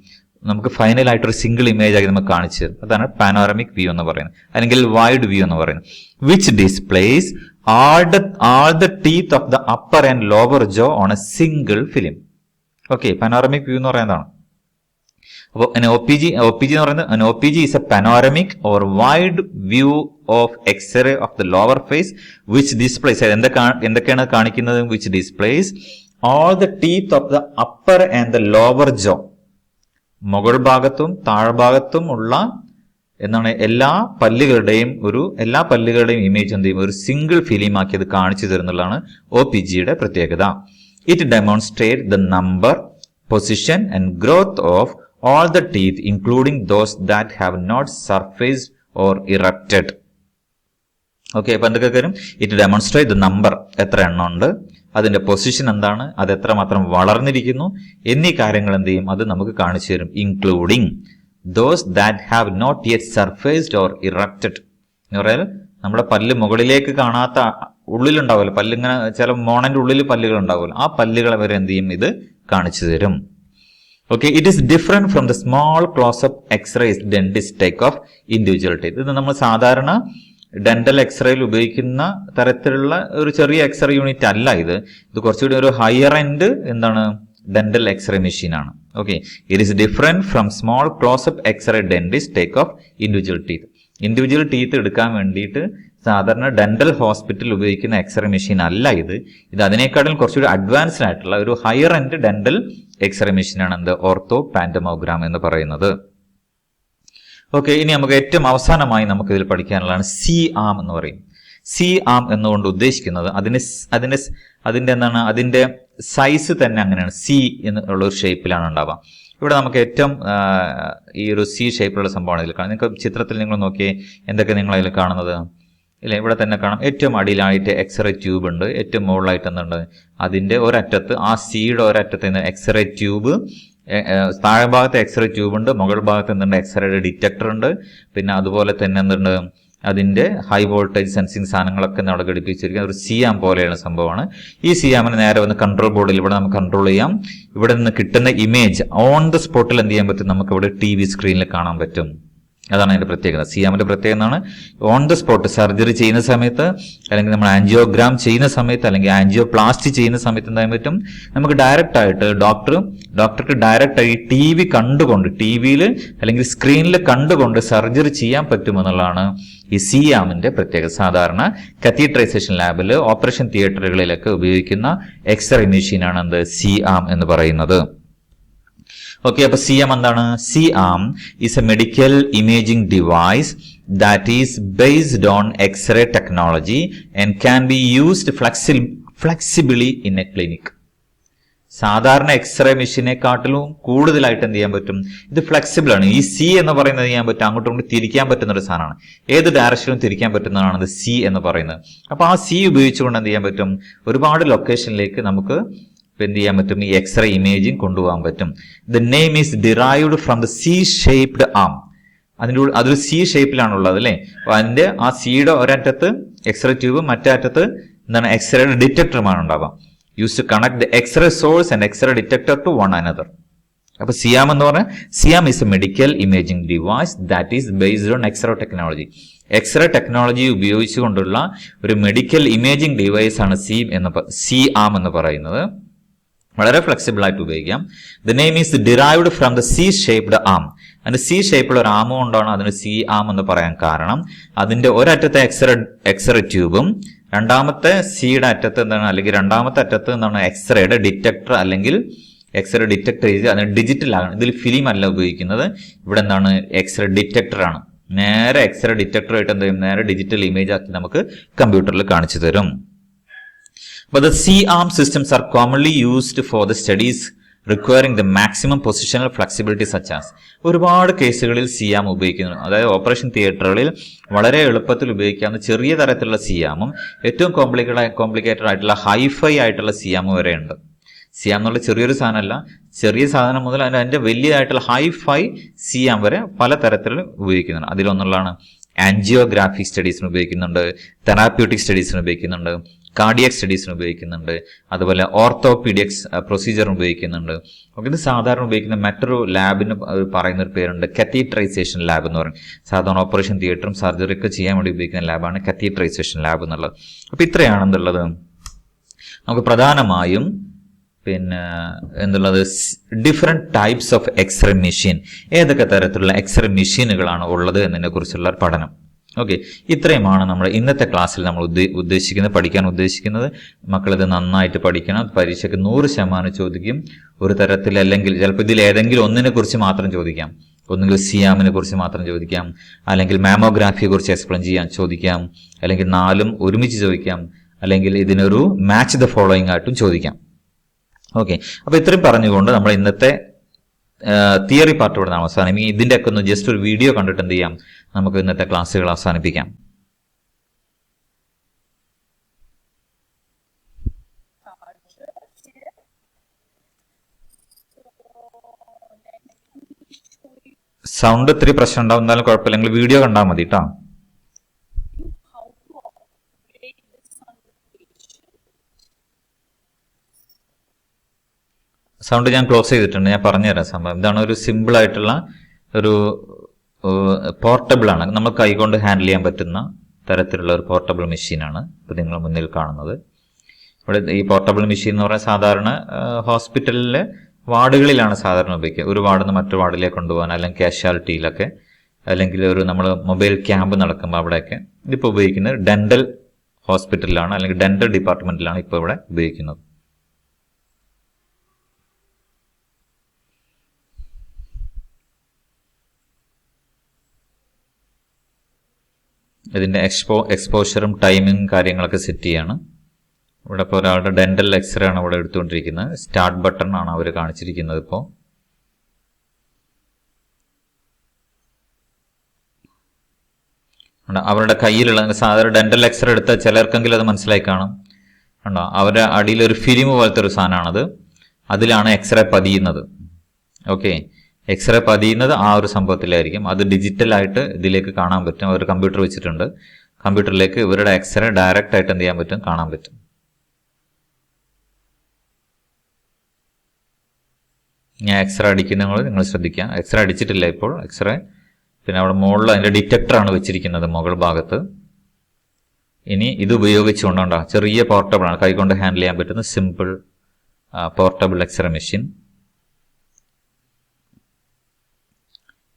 നമുക്ക് ഫൈനലായിട്ട് ഒരു സിംഗിൾ ഇമേജ് ആക്കി നമുക്ക് കാണിച്ചു തരും. അതാണ് പാനോറമിക് വ്യൂ എന്ന് പറയുന്നത്, അല്ലെങ്കിൽ വൈഡ് വ്യൂ എന്ന് പറയുന്നത്. Which displays all the teeth of the upper and lower jaw on a single film. Okay, panoramic view എന്ന് പറയുന്നതാണ്. അപ്പോൾ OPG എന്ന് പറയുന്നത് OPG is a panoramic or wide view of X-ray of the lower face which displays എന്തൊക്കെയാണ് കാണിക്കുന്നത്? which displays all the teeth of the upper and the lower jaw. മുകൾ ഭാഗത്തും താഴ്ഭാഗത്തും ഉള്ള എല്ലാ പല്ലുകളുടെയും ഇമേജ് എന്ത് ചെയ്യും? ഒരു സിംഗിൾ ഫിലിം ആക്കി അത് കാണിച്ചു തരുന്നതാണ് OPGയുടെ പ്രത്യേകത. It demonstrate the number, position and growth of all the teeth including those that have not surfaced or erupted. Okay, അപ്പൊ എന്തൊക്കെ കാര്യം? ഇറ്റ് ഡെമോൺസ്ട്രേറ്റ് ദ നമ്പർ, എത്ര എണ്ണം ഉണ്ട്, അതിന്റെ പൊസിഷൻ എന്താണ്, അത് എത്രമാത്രം വളർന്നിരിക്കുന്നു എന്നീ കാര്യങ്ങൾ എന്ത് ചെയ്യും? അത് നമുക്ക് കാണിച്ചു തരും. Including those that have not yet surfaced or erupted എന്ന് പറഞ്ഞാൽ നമ്മുടെ പല്ല് മുകളിലേക്ക് കാണാത്ത ഉള്ളിലുണ്ടാവുമല്ലോ, പല്ലിങ്ങനെ ചില മോണന്റെ ഉള്ളിൽ പല്ലുകൾ ഉണ്ടാവുമല്ലോ, ആ പല്ലുകളെ വരെ എന്ത് ചെയ്യും? ഇത് കാണിച്ചു തരും. Okay, it is different from the small close-up X-rays dentist take of individual teeth. ഇത് നമ്മൾ സാധാരണ ഡെന്റൽ എക്സ്റേയിൽ ഉപയോഗിക്കുന്ന തരത്തിലുള്ള ഒരു ചെറിയ എക്സ്റേ യൂണിറ്റ് അല്ല ഇത്. കുറച്ചുകൂടി ഒരു ഹയർ എൻഡ് എന്താണ് ഡെന്റൽ എക്സ്റേ മെഷീൻ ആണ്. Okay, it is different from small close-up x-ray dentist take of individual teeth. Individual teeth എടുക്കാൻ വേണ്ടിയിട്ട് സാധാരണ ഡെന്റൽ ഹോസ്പിറ്റൽ ഉപയോഗിക്കുന്ന എക്സ്റേ മെഷീൻ അല്ല ഇത്. അതിനേക്കാളും കുറച്ചുകൂടി അഡ്വാൻസ്ഡ് ആയിട്ടുള്ള ഒരു ഹയർ എൻഡ് ഡെന്റൽ എക്സ്റേ മെഷീനാണ് എന്ത്? ഓർത്തോ പാൻഡമോഗ്രാം എന്ന് പറയുന്നത്. ഓക്കെ, ഇനി നമുക്ക് ഏറ്റവും അവസാനമായി നമുക്ക് ഇതിൽ പഠിക്കാനുള്ളതാണ് സി ആം എന്ന് പറയും. സി ആം എന്നുകൊണ്ട് ഉദ്ദേശിക്കുന്നത് അതിന്റെ എന്താണ്? അതിന്റെ സൈസ് തന്നെ അങ്ങനെയാണ്, സി എന്നുള്ള ഒരു ഷേപ്പിലാണ് ഉണ്ടാവുക. ഇവിടെ നമുക്ക് ഏറ്റവും ഈ ഒരു സി ഷേപ്പിലുള്ള സംഭവമാണ് ഇതിൽ കാണുന്നത്. നിങ്ങൾക്ക് ചിത്രത്തിൽ നിങ്ങൾ നോക്കിയേ എന്തൊക്കെ നിങ്ങൾ അതിൽ കാണുന്നത് ഇല്ലേ? ഇവിടെ തന്നെ കാണാം, ഏറ്റവും അടിയിലായിട്ട് എക്സ്റേ ട്യൂബ് ഉണ്ട്, ഏറ്റവും മുകളിലായിട്ട് എന്തുണ്ട്? അതിന്റെ ഒരറ്റത്ത്, ആ സിയുടെ ഒരറ്റത്ത് എക്സ്റേ ട്യൂബ്, താഴെ ഭാഗത്ത് എക്സ്റേ ട്യൂബ് ഉണ്ട്, മുകൾ ഭാഗത്ത് എന്തുണ്ട്? എക്സ്റേയുടെ ഡിറ്റക്ടർ ഉണ്ട്. പിന്നെ അതുപോലെ തന്നെ എന്തുണ്ട്? അതിന്റെ ഹൈ വോൾട്ടേജ് സെൻസിങ് സാധനങ്ങളൊക്കെ അവിടെ ഘടിപ്പിച്ചിരിക്കുന്ന ഒരു സിയാം പോലെയുള്ള സംഭവമാണ്. ഈ സിയാമിന് നേരെ വന്ന് കൺട്രോൾ ബോർഡിൽ ഇവിടെ നമുക്ക് കൺട്രോൾ ചെയ്യാം. ഇവിടെ നിന്ന് കിട്ടുന്ന ഇമേജ് ഓൺ ദ സ്പോട്ടിൽ എന്ത് ചെയ്യാൻ പറ്റും? നമുക്ക് ഇവിടെ TV സ്ക്രീനിൽ കാണാൻ പറ്റും. അതാണ് അതിന്റെ പ്രത്യേകത. സിയാമിന്റെ പ്രത്യേകത എന്നാണ് ഓൺ ദ സ്പോട്ട് സർജറി ചെയ്യുന്ന സമയത്ത്, അല്ലെങ്കിൽ നമ്മൾ ആൻജിയോഗ്രാം ചെയ്യുന്ന സമയത്ത്, അല്ലെങ്കിൽ ആൻജിയോപ്ലാസ്റ്റി ചെയ്യുന്ന സമയത്ത് എന്തായാലും പറ്റും? നമുക്ക് ഡയറക്റ്റ് ആയിട്ട് ഡോക്ടർക്ക് ഡയറക്റ്റ് ആയി ടിവിയിൽ അല്ലെങ്കിൽ സ്ക്രീനിൽ കണ്ടുകൊണ്ട് സർജറി ചെയ്യാൻ പറ്റുമെന്നുള്ളതാണ് ഈ സിയാമിന്റെ പ്രത്യേകത. സാധാരണ കത്തീഡ്രൈസേഷൻ ലാബിൽ, ഓപ്പറേഷൻ തിയേറ്ററുകളിലൊക്കെ ഉപയോഗിക്കുന്ന എക്സ്റേ മെഷീനാണ് എന്ത്? സിയാം എന്ന് പറയുന്നത്. ഓക്കെ, അപ്പൊ സിയാം എന്താണ്? C-arm is a medical imaging device that is based on x-ray technology and can be used flexibly in a clinic. സാധാരണ എക്സ്റേ മെഷീനെക്കാട്ടിലും കൂടുതലായിട്ട് എന്ത് ചെയ്യാൻ പറ്റും? ഇത് ഫ്ലെക്സിബിൾ ആണ്. ഈ സി എന്ന് പറയുന്നത് ചെയ്യാൻ പറ്റും, അങ്ങോട്ടും ഇങ്ങോട്ടും തിരിക്കാൻ പറ്റുന്ന ഒരു സാധനമാണ്. ഏത് ഡയറക്ഷനിലും തിരിക്കാൻ പറ്റുന്നതാണ് ഇത് സി എന്ന് പറയുന്നത്. അപ്പൊ ആ സി ഉപയോഗിച്ചുകൊണ്ട് എന്ത് ചെയ്യാൻ പറ്റും? ഒരുപാട് ലൊക്കേഷനിലേക്ക് നമുക്ക് എന്ത് ചെയ്യാൻ പറ്റും? ഈ എക്സ്റേ ഇമേജിങ് കൊണ്ടുപോകാൻ പറ്റും. The name is derived from the C shaped arm. അതൊരു സി ഷേപ്പിലാണുള്ളത് അല്ലേ? അപ്പൊ അതിന്റെ ആ സിയുടെ ഒരറ്റത്ത് എക്സ്റേ ട്യൂബ്, മറ്റേ അറ്റത്ത് എന്താണ്? എക്സ്റേയുടെ ഡിറ്റക്ടറുമാണ് ഉണ്ടാവുക. Use to connect the x ray source and x ray detector to one another. അപ്പൊ സിയാം എന്ന് പറഞ്ഞാൽ C arm is a medical imaging device that is based on x-ray technology. X ray technology ഉപയോഗിച്ചുകൊണ്ടുള്ള ഒരു മെഡിക്കൽ ഇമേജിംഗ് ഡിവൈസ് ആണ് സിയാം എന്ന് പറയുന്നത്. വളരെ ഫ്ലെക്സിബിൾ ആയിട്ട് ഉപയോഗിക്കാം. The name is derived from the C shaped arm. അതിന്റെ സി ഷേപ്പിലുള്ള ഒരു ആം കൊണ്ടാണ് അതിന് സി ആം എന്ന് പറയാൻ കാരണം അതിന്റെ ഒരറ്റത്തെ എക്സ്റേ ട്യൂബും രണ്ടാമത്തെ സിയുടെ അറ്റത്ത് എന്താണ്, അല്ലെങ്കിൽ രണ്ടാമത്തെ അറ്റത്ത് എന്താണ്? എക്സ്റേയുടെ ഡിറ്റക്ടർ, അല്ലെങ്കിൽ എക്സ്റേ ഡിറ്റക്ടർ ചെയ്ത് അതിന് ഡിജിറ്റൽ ആകണം. ഇതിൽ ഫിലിം അല്ല ഉപയോഗിക്കുന്നത്. ഇവിടെ എന്താണ്? എക്സ്റേ ഡിറ്റക്ടർ ആണ്. നേരെ എക്സ്റേ ഡിറ്റക്ടറായിട്ട് എന്ത് ചെയ്യും? നേരെ ഡിജിറ്റൽ ഇമേജ് ആക്കി നമുക്ക് കമ്പ്യൂട്ടറിൽ കാണിച്ചു തരും. But the C-arm systems are commonly used for the studies requiring the maximum positional flexibility such as. ഒരുപാട് കേസുകളിൽ സിയാം ഉപയോഗിക്കുന്നു. അതായത് ഓപ്പറേഷൻ തിയേറ്ററുകളിൽ വളരെ എളുപ്പത്തിൽ ഉപയോഗിക്കാവുന്ന ചെറിയ തരത്തിലുള്ള സിയാമും ഏറ്റവും കോംപ്ലിക്കേറ്റഡ് ആയിട്ടുള്ള ഹൈഫൈ ആയിട്ടുള്ള സിയാമും വരെ ഉണ്ട്. സിയാം എന്നുള്ള ചെറിയൊരു സാധനമല്ല, ചെറിയ സാധനം മുതൽ അതിന്റെ വലിയതായിട്ടുള്ള ഹൈഫൈ സിയാം വരെ പല തരത്തിൽ ഉപയോഗിക്കുന്നുണ്ട്. അതിലൊന്നുള്ളതാണ് ആൻജിയോഗ്രാഫിക് സ്റ്റഡീസിന് ഉപയോഗിക്കുന്നുണ്ട്, തെറാപ്യൂട്ടിക് സ്റ്റഡീസിന് ഉപയോഗിക്കുന്നുണ്ട്, കാർഡിയക് സ്റ്റഡീസിന് ഉപയോഗിക്കുന്നുണ്ട്, അതുപോലെ ഓർത്തോപീഡിയക്സ് പ്രൊസീജിയറിന് ഉപയോഗിക്കുന്നുണ്ട്. ഓക്കെ, ഇത് സാധാരണ ഉപയോഗിക്കുന്ന മറ്റൊരു ലാബിന് പറയുന്ന ഒരു പേരുണ്ട്, കത്തീട്രൈസേഷൻ ലാബ് എന്ന് പറയും. സാധാരണ ഓപ്പറേഷൻ തിയേറ്ററും സർജറി ഒക്കെ ചെയ്യാൻ വേണ്ടി ഉപയോഗിക്കുന്ന ലാബാണ് കത്തീട്രൈസേഷൻ ലാബ് എന്നുള്ളത്. അപ്പൊ ഇത്രയാണെന്നുള്ളത്. നമുക്ക് പ്രധാനമായും എന്തുള്ളത്, different types of x-ray machine, ഏതൊക്കെ തരത്തിലുള്ള എക്സ്റേ മെഷീനുകളാണ് ഉള്ളത് എന്നതിനെ കുറിച്ചുള്ള പഠനം. ഓക്കെ, ഇത്രയുമാണ് നമ്മൾ ഇന്നത്തെ ക്ലാസ്സിൽ നമ്മൾ പഠിക്കാൻ ഉദ്ദേശിക്കുന്നത്. മക്കളിത് നന്നായിട്ട് പഠിക്കണം. പരീക്ഷയ്ക്ക് 100% ചോദിക്കും. ഒരു തരത്തിൽ അല്ലെങ്കിൽ ചിലപ്പോൾ ഇതിൽ ഏതെങ്കിലും ഒന്നിനെ കുറിച്ച് മാത്രം ചോദിക്കാം. ഒന്നുകിൽ സിയാമിനെ കുറിച്ച് മാത്രം ചോദിക്കാം, അല്ലെങ്കിൽ മാമോഗ്രാഫിയെ കുറിച്ച് എക്സ്പ്ലെയിൻ ചെയ്യാൻ ചോദിക്കാം, അല്ലെങ്കിൽ 4ഉം ഒരുമിച്ച് ചോദിക്കാം, അല്ലെങ്കിൽ ഇതിനൊരു മാച്ച് ദ ഫോളോയിങ് ആയിട്ടും ചോദിക്കാം. ഓക്കെ, അപ്പൊ ഇത്രയും പറഞ്ഞുകൊണ്ട് നമ്മൾ ഇന്നത്തെ തിയറി പാർട്ട് ഇവിടെ അവസാനിപ്പിക്കും. ഇതിന്റെയൊക്കെ ഒന്ന് ജസ്റ്റ് ഒരു വീഡിയോ കണ്ടിട്ട് എന്ത് ചെയ്യാം, നമുക്ക് ഇന്നത്തെ ക്ലാസ്സുകൾ അവസാനിപ്പിക്കാം. സൗണ്ട് ഇത്തിരി പ്രശ്നം ഉണ്ടാവും, എന്നാലും കുഴപ്പമില്ല, നിങ്ങൾ വീഡിയോ കണ്ടാൽ മതി കേട്ടോ. സൗണ്ട് ഞാൻ ക്ലോസ് ചെയ്തിട്ടുണ്ട്, ഞാൻ പറഞ്ഞുതരാം സംഭവം. ഇതാണ് ഒരു സിമ്പിൾ ആയിട്ടുള്ള ഒരു പോർട്ടബിൾ ആണ്, നമ്മൾ കൈകൊണ്ട് ഹാൻഡിൽ ചെയ്യാൻ പറ്റുന്ന തരത്തിലുള്ള ഒരു പോർട്ടബിൾ മെഷീനാണ് ഇപ്പോൾ നിങ്ങൾ മുന്നിൽ കാണുന്നത്. ഇവിടെ ഈ പോർട്ടബിൾ മെഷീൻ എന്ന് പറഞ്ഞാൽ സാധാരണ ഹോസ്പിറ്റലിലെ വാർഡുകളിലാണ് സാധാരണ ഉപയോഗിക്കുക. ഒരു വാർഡിൽ നിന്ന് മറ്റു വാർഡിലേക്ക് കൊണ്ടുപോകാൻ, അല്ലെങ്കിൽ കാഷ്വാലിറ്റിയിലൊക്കെ, അല്ലെങ്കിൽ ഒരു നമ്മൾ മൊബൈൽ ക്യാമ്പ് നടക്കുമ്പോൾ അവിടെയൊക്കെ ഇതിപ്പോൾ ഉപയോഗിക്കുന്നത് ഡെന്റൽ ഹോസ്പിറ്റലിലാണ്, അല്ലെങ്കിൽ ഡെന്റൽ ഡിപ്പാർട്ട്മെന്റിലാണ് ഇപ്പോൾ ഇവിടെ ഉപയോഗിക്കുന്നത്. ഇതിന്റെ എക്സ്പോഷറും ടൈമിങ് കാര്യങ്ങളൊക്കെ സെറ്റ് ചെയ്യാണ്. ഇവിടെ ഇപ്പോൾ ഒരാളുടെ ഡെന്റൽ എക്സ്റേ ആണ് ഇവിടെ എടുത്തുകൊണ്ടിരിക്കുന്നത്. സ്റ്റാർട്ട് ബട്ടൺ ആണ് അവർ കാണിച്ചിരിക്കുന്നത്. ഇപ്പോൾ അവരുടെ കയ്യിലുള്ള സാധാരണ ഡെന്റൽ എക്സ്റേ എടുത്ത ചിലർക്കെങ്കിലും അത് മനസ്സിലായി കാണും. ഉണ്ടോ, അവരുടെ അടിയിൽ ഒരു ഫിലിം പോലത്തെ ഒരു സാധനമാണത്. അതിലാണ് എക്സ്റേ പതിയുന്നത്. ഓക്കെ, എക്സ്റേ പതിയുന്നത് ആ ഒരു സംഭവത്തിലായിരിക്കും. അത് ഡിജിറ്റലായിട്ട് ഇതിലേക്ക് കാണാൻ പറ്റും. അവർ കമ്പ്യൂട്ടർ വെച്ചിട്ടുണ്ട്. കമ്പ്യൂട്ടറിലേക്ക് ഇവരുടെ എക്സ്റേ ഡയറക്റ്റ് ആയിട്ട് എന്ത് ചെയ്യാൻ പറ്റും, കാണാൻ പറ്റും. ഞാൻ എക്സ്റേ അടിക്കുന്നത് നിങ്ങൾ ശ്രദ്ധിക്കുക. എക്സ്റേ അടിച്ചിട്ടില്ല ഇപ്പോൾ എക്സ്റേ. പിന്നെ അവിടെ മുകളിൽ അതിന്റെ ഡിറ്റക്ടറാണ് വെച്ചിരിക്കുന്നത് മുകൾ ഭാഗത്ത്. ഇനി ഇത് ഉപയോഗിച്ചുകൊണ്ടാണ് ചെറിയ പോർട്ടബിൾ ആണ്, കൈകൊണ്ട് ഹാൻഡിൽ ചെയ്യാൻ പറ്റുന്ന സിമ്പിൾ പോർട്ടബിൾ എക്സ്റേ മെഷീൻ.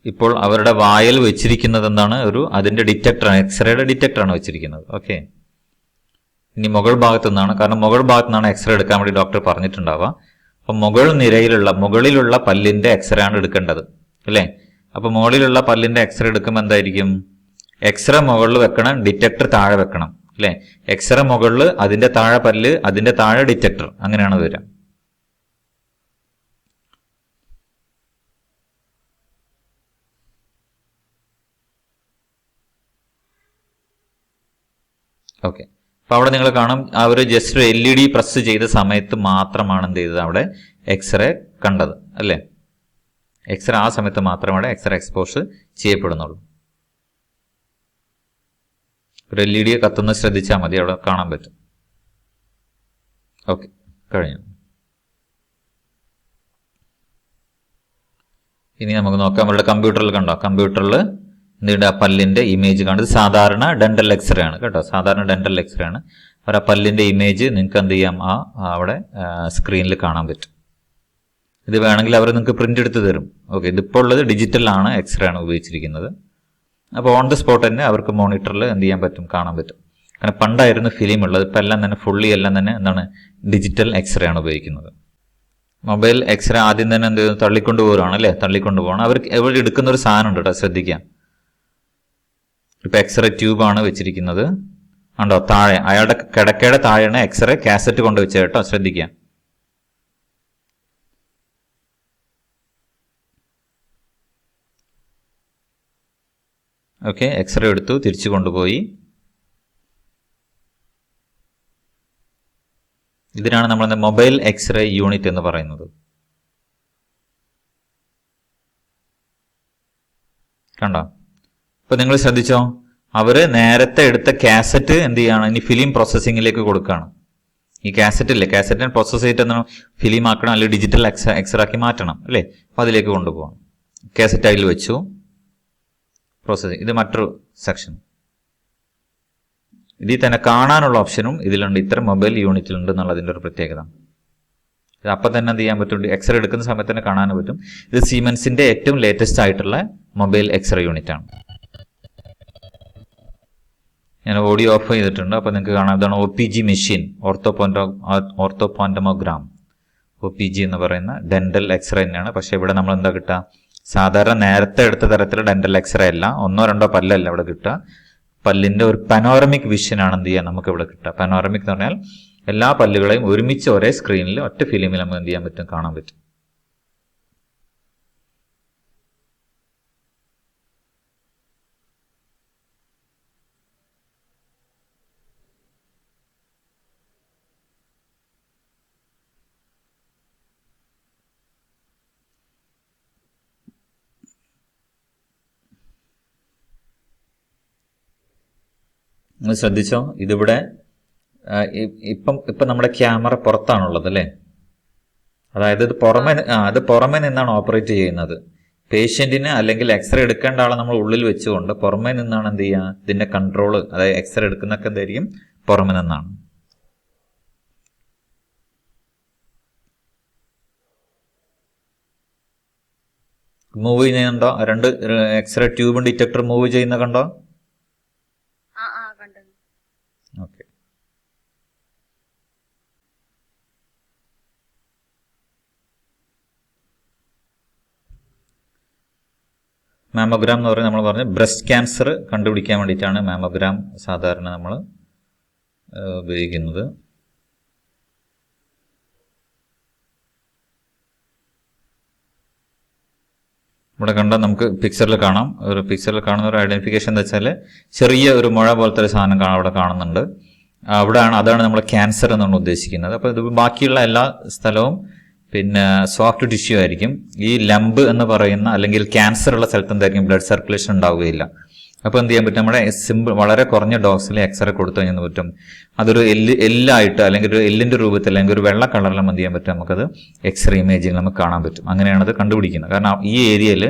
ഇപ്പോൾ അവരുടെ വായിൽ വെച്ചിരിക്കുന്നത് എന്താണ്, അതിന്റെ ഡിറ്റക്ടറാണ്, എക്സ്റേയുടെ ഡിറ്റക്ടറാണ് വെച്ചിരിക്കുന്നത്. ഓക്കെ, ഇനി മുകൾ ഭാഗത്തു നിന്നാണ്, കാരണം മുകൾ ഭാഗത്തു നിന്നാണ് എക്സ്റേ എടുക്കാൻ വേണ്ടി ഡോക്ടർ പറഞ്ഞിട്ടുണ്ടാവുക. അപ്പൊ മുകളിലുള്ള പല്ലിന്റെ എക്സ്റേ ആണ് എടുക്കേണ്ടത്, അല്ലേ? അപ്പൊ മുകളിലുള്ള പല്ലിന്റെ എക്സ്റേ എടുക്കുമ്പോൾ എന്തായിരിക്കും, എക്സ്റേ മുകളിൽ വെക്കണം, ഡിറ്റക്ടർ താഴെ വെക്കണം, അല്ലേ? എക്സ്റേ മുകളിൽ, അതിന്റെ താഴെ പല്ല്, അതിന്റെ താഴെ ഡിറ്റക്ടർ, അങ്ങനെയാണ് വരിക. ഓക്കെ, അപ്പൊ അവിടെ നിങ്ങൾ കാണും, അവർ ജസ്റ്റ് LED പ്രസ് ചെയ്ത സമയത്ത് മാത്രമാണ് എന്ത് ചെയ്തത്, അവിടെ എക്സ്റേ കണ്ടത്, അല്ലേ? എക്സ്റേ ആ സമയത്ത് മാത്രമാണ് എക്സ്റേ എക്സ്പോസ് ചെയ്യപ്പെടുന്നുള്ളൂ. ഒരു LED കത്തുന്നത് ശ്രദ്ധിച്ചാൽ മതി, അവിടെ കാണാൻ പറ്റും. ഓക്കെ, കഴിഞ്ഞു. ഇനി നമുക്ക് നോക്കാം. അവരുടെ കമ്പ്യൂട്ടറിൽ കണ്ടോ, കമ്പ്യൂട്ടറിൽ എന്തുണ്ട്, ആ പല്ലിന്റെ ഇമേജ് കാണുന്നത്. സാധാരണ ഡെന്റൽ എക്സ്റേ ആണ് കേട്ടോ, സാധാരണ ഡെന്റൽ എക്സ്റേ ആണ്. അവർ ആ പല്ലിന്റെ ഇമേജ് നിങ്ങൾക്ക് എന്ത് ചെയ്യാം, അവിടെ സ്ക്രീനിൽ കാണാൻ പറ്റും. ഇത് വേണമെങ്കിൽ അവർ നിങ്ങൾക്ക് പ്രിന്റ് എടുത്ത് തരും. ഓക്കെ, ഇതിപ്പോൾ ഉള്ളത് ഡിജിറ്റലാണ്, എക്സ്റേ ആണ് ഉപയോഗിച്ചിരിക്കുന്നത്. അപ്പോൾ ഓൺ ദ സ്പോട്ട് തന്നെ അവർക്ക് മോണിറ്ററിൽ എന്ത് ചെയ്യാൻ പറ്റും, കാണാൻ പറ്റും. കാരണം പണ്ടായിരുന്നു ഫിലിം ഉള്ളത്, ഇപ്പം എല്ലാം തന്നെ ഫുള്ളി എല്ലാം തന്നെ എന്താണ്, ഡിജിറ്റൽ എക്സ്റേ ആണ് ഉപയോഗിക്കുന്നത്. മൊബൈൽ എക്സ്റേ ആദ്യം തന്നെ എന്ത് തള്ളിക്കൊണ്ടു പോവുകയാണ്, അല്ലേ? തള്ളിക്കൊണ്ടു പോകണം. അവർക്ക് എവിടെ എടുക്കുന്ന ഒരു സാധനം ഉണ്ട് കേട്ടോ, ശ്രദ്ധിക്കാം. ഇപ്പൊ എക്സ്റേ ട്യൂബാണ് വെച്ചിരിക്കുന്നത്, ഉണ്ടോ? താഴെ അയാളുടെ കിടക്കയുടെ താഴെയാണ് എക്സ്റേ കാസറ്റ് കൊണ്ട് വെച്ചത് കേട്ടോ, ശ്രദ്ധിക്കാം. ഓക്കെ, എക്സ്റേ എടുത്തു, തിരിച്ചു കൊണ്ടുപോയി. ഇതിനാണ് നമ്മൾ മൊബൈൽ എക്സ്റേ യൂണിറ്റ് എന്ന് പറയുന്നത്. കണ്ടോ? അപ്പൊ നിങ്ങൾ ശ്രദ്ധിച്ചോ, അവര് നേരത്തെ എടുത്ത കാസറ്റ് എന്ത് ചെയ്യാണ്, ഇനി ഫിലിം പ്രോസസ്സിങ്ങിലേക്ക് കൊടുക്കുകയാണ്. ഈ കാസറ്റ് ഇല്ലേ, കാസറ്റിനെ പ്രോസസ് ചെയ്തിട്ട് എന്താണ് ഫിലിം ആക്കണം, അല്ലെങ്കിൽ ഡിജിറ്റൽ എക്സറാക്കി മാറ്റണം അല്ലേ. അപ്പൊ അതിലേക്ക് കൊണ്ടുപോകണം. കാസറ്റ് അതിൽ വെച്ചു, പ്രോസസ്സിങ്. ഇത് മറ്റൊരു സെക്ഷൻ. ഇതിൽ തന്നെ കാണാനുള്ള ഓപ്ഷനും ഇതിലുണ്ട്. ഇത്തരം മൊബൈൽ യൂണിറ്റിലുണ്ട് എന്നുള്ളതിൻ്റെ ഒരു പ്രത്യേകത. അപ്പം തന്നെ എന്ത് ചെയ്യാൻ പറ്റും, എക്സ്റേ എടുക്കുന്ന സമയത്ത് തന്നെ കാണാൻ പറ്റും. ഇത് സീമെൻസിന്റെ ഏറ്റവും ലേറ്റസ്റ്റ് ആയിട്ടുള്ള മൊബൈൽ എക്സ്റേ യൂണിറ്റ് ആണ്. ഞാൻ ഓഡിയോ ഓഫ് ചെയ്തിട്ടുണ്ട്. അപ്പൊ നിങ്ങൾക്ക് കാണാം, ഇതാണ് OPG മെഷീൻ, ഓർത്തോപോൻറ്റമോഗ്രാം. OPG എന്ന് പറയുന്ന ഡെന്റൽ എക്സ്റേ തന്നെയാണ്. പക്ഷെ ഇവിടെ നമ്മൾ എന്താ കിട്ടുക, സാധാരണ നേരത്തെ എടുത്ത തരത്തിൽ ഡെന്റൽ എക്സ്റേ അല്ല, 1-2 പല്ലല്ല ഇവിടെ കിട്ടുക. പല്ലിന്റെ ഒരു പനോറമിക് വിഷൻ ആണ് എന്ത് ചെയ്യാൻ നമുക്ക് ഇവിടെ കിട്ടുക. പനോറമിക് എന്ന് പറഞ്ഞാൽ എല്ലാ പല്ലുകളെയും ഒരുമിച്ച് ഒരേ സ്ക്രീനിൽ ഒറ്റ ഫിലിമിൽ നമുക്ക് എന്ത് ചെയ്യാൻ പറ്റും, കാണാൻ പറ്റും. നിങ്ങൾ ശ്രദ്ധിച്ചോ, ഇതിവിടെ ഇപ്പം നമ്മുടെ ക്യാമറ പുറത്താണുള്ളത് അല്ലേ. അതായത് ഇത് പുറമെ നിന്നാണ് ഓപ്പറേറ്റ് ചെയ്യുന്നത്. പേഷ്യന്റിന് അല്ലെങ്കിൽ എക്സ്റേ എടുക്കേണ്ട ആളെ നമ്മൾ ഉള്ളിൽ വെച്ചുകൊണ്ട് പുറമെ നിന്നാണ് എന്ത് ചെയ്യുക, ഇതിന്റെ കൺട്രോള്, അതായത് എക്സ്റേ എടുക്കുന്നൊക്കെ എന്തായിരിക്കും, പുറമെ നിന്നാണ്. മൂവ് ചെയ്യുന്നുണ്ടോ, 2 എക്സ്റേ ട്യൂബും ഡിറ്റക്ടർ മൂവ് ചെയ്യുന്ന കണ്ടോ? ഓക്കെ. മാമോഗ്രാം എന്ന് പറയുന്നത് നമ്മൾ പറഞ്ഞു ബ്രസ്റ്റ് ക്യാൻസർ കണ്ടുപിടിക്കാൻ വേണ്ടിയിട്ടാണ് മാമോഗ്രാം സാധാരണ നമ്മൾ ഉപയോഗിക്കുന്നത്. ഇവിടെ കണ്ടാൽ നമുക്ക് പിക്ചറിൽ കാണാം, പിക്ചറിൽ കാണുന്ന ഒരു ഐഡന്റിഫിക്കേഷൻ എന്താ വെച്ചാൽ ചെറിയ ഒരു മുഴ പോലത്തെ ഒരു സാധനം അവിടെ കാണുന്നുണ്ട്. അതാണ് നമ്മൾ ക്യാൻസർ എന്നാണ് ഉദ്ദേശിക്കുന്നത്. അപ്പൊ ഇത് ബാക്കിയുള്ള എല്ലാ സ്ഥലവും പിന്നെ സോഫ്റ്റ് ടിഷ്യൂ ആയിരിക്കും. ഈ ലംബ് എന്ന് പറയുന്ന അല്ലെങ്കിൽ ക്യാൻസർ ഉള്ള സ്ഥലത്ത് എന്തായിരിക്കും, ബ്ലഡ് സർക്കുലേഷൻ ഉണ്ടാവുകയില്ല. അപ്പൊ എന്ത് ചെയ്യാൻ പറ്റും, നമ്മുടെ സിമ്പിൾ വളരെ കുറഞ്ഞ ഡോസിൽ എക്സ്റേ കൊടുത്തു കഴിഞ്ഞാൽ പറ്റും അതൊരു എല്ലായിട്ട് അല്ലെങ്കിൽ ഒരു എല്ലിന്റെ രൂപത്തിൽ അല്ലെങ്കിൽ ഒരു വെള്ള കളറിലും എന്ത് ചെയ്യാൻ പറ്റും, നമുക്കത് എക്സ്റേ ഇമേജിങ് നമുക്ക് കാണാൻ പറ്റും. അങ്ങനെയാണ് അത് കണ്ടുപിടിക്കുന്നത്. കാരണം ഈ ഏരിയയിൽ,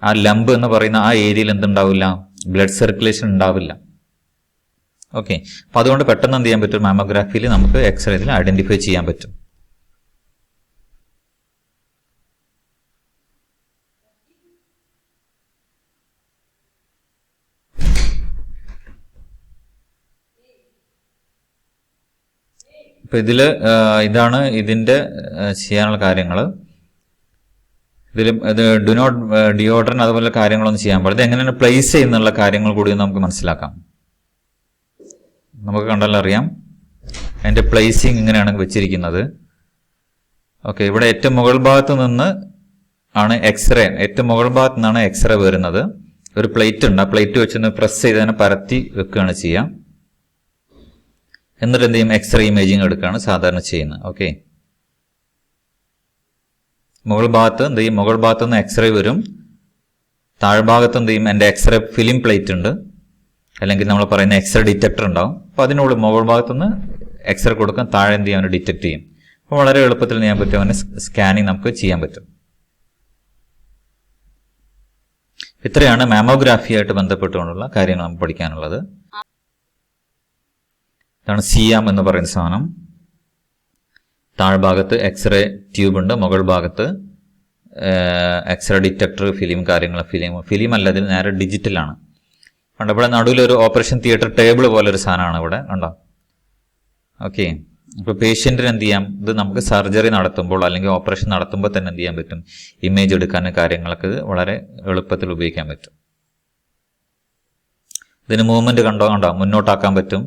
ആ ലംബ് എന്ന് പറയുന്ന ആ ഏരിയയിൽ എന്തുണ്ടാവില്ല, ബ്ലഡ് സർക്കുലേഷൻ ഉണ്ടാവില്ല. ഓക്കെ. അപ്പൊ അതുകൊണ്ട് പെട്ടെന്ന് എന്ത് ചെയ്യാൻ പറ്റും, മാമോഗ്രാഫിയിൽ നമുക്ക് എക്സ്റേയിൽ ഐഡന്റിഫൈ ചെയ്യാൻ പറ്റും. ഇപ്പൊ ഇതാണ് ഇതിന്റെ ചെയ്യാനുള്ള കാര്യങ്ങൾ. ഇത് ഡിയോഡ്രൻ അതുപോലെ കാര്യങ്ങളൊന്നും ചെയ്യാൻ പാടില്ല. എങ്ങനെയാണ് പ്ലേസ് ചെയ്യുന്നുള്ള കാര്യങ്ങൾ കൂടി നമുക്ക് മനസ്സിലാക്കാം. നമുക്ക് കണ്ടാൽ അറിയാം അതിന്റെ പ്ലേസിങ് ഇങ്ങനെയാണ് വെച്ചിരിക്കുന്നത്. ഓക്കെ. ഇവിടെ ഏറ്റവും മുകൾ ഭാഗത്ത് നിന്ന് ആണ് എക്സ്റേ, ഏറ്റവും മുകൾ ഭാഗത്ത് നിന്നാണ് എക്സ്റേ വരുന്നത്. ഒരു പ്ലേറ്റ് ഉണ്ട്, ആ പ്ലേറ്റ് വെച്ചൊന്ന് പ്രസ് ചെയ്ത് തന്നെ പരത്തി വെക്കുകയാണ് ചെയ്യുക. എന്നിട്ട് എന്ത് ചെയ്യും, എക്സ്റേ ഇമേജിങ് എടുക്കുകയാണ് സാധാരണ ചെയ്യുന്നത്. ഓക്കെ. മുകൾ ഭാഗത്ത് എന്ത് ചെയ്യും, മുകൾ ഭാഗത്ത് നിന്ന് എക്സ്റേ വരും. താഴ്ഭാഗത്ത് എന്ത് ചെയ്യും, എൻ്റെ എക്സ്റേ ഫിലിം പ്ലേറ്റ് ഉണ്ട്, അല്ലെങ്കിൽ നമ്മൾ പറയുന്ന എക്സ്റേ ഡിറ്റക്ടർ ഉണ്ടാവും. അപ്പോൾ അതിനുള്ളിൽ മുകൾ ഭാഗത്തുനിന്ന് എക്സ്റേ കൊടുക്കാൻ താഴെ എന്ത് ചെയ്യാൻ ഡിറ്റക്ട് ചെയ്യും. അപ്പോൾ വളരെ എളുപ്പത്തിൽ ചെയ്യാൻ പറ്റും, അവനെ സ്കാനിങ് നമുക്ക് ചെയ്യാൻ പറ്റും. ഇത്രയാണ് മാമോഗ്രാഫിയായിട്ട് ബന്ധപ്പെട്ടുകൊണ്ടുള്ള കാര്യങ്ങൾ നമുക്ക് പഠിക്കാനുള്ളത്. ഇതാണ് സിയാം എന്ന് പറയുന്ന സാധനം. താഴ്ഭാഗത്ത് എക്സ്റേ ട്യൂബ് ഉണ്ട്, മുകൾ ഭാഗത്ത് എക്സ്റേ ഡിറ്റക്ടർ, ഫിലിം അല്ല, ഇതിൽ നേരെ ഡിജിറ്റലാണ്. കണ്ടോ, ഇവിടെ നടുവിലൊരു ഓപ്പറേഷൻ തിയേറ്റർ ടേബിൾ പോലെ ഒരു സാധനമാണ് ഇവിടെ കണ്ടോ. ഓക്കെ. അപ്പോൾ പേഷ്യന്റിന് എന്ത് ചെയ്യാം, ഇത് നമുക്ക് സർജറി നടത്തുമ്പോൾ അല്ലെങ്കിൽ ഓപ്പറേഷൻ നടത്തുമ്പോൾ തന്നെ എന്ത് ചെയ്യാൻ പറ്റും, ഇമേജ് എടുക്കാനും കാര്യങ്ങളൊക്കെ ഇത് വളരെ എളുപ്പത്തിൽ ഉപയോഗിക്കാൻ പറ്റും. ഇതിന് മൂവ്മെന്റ് കണ്ടോ, മുന്നോട്ടാക്കാൻ പറ്റും.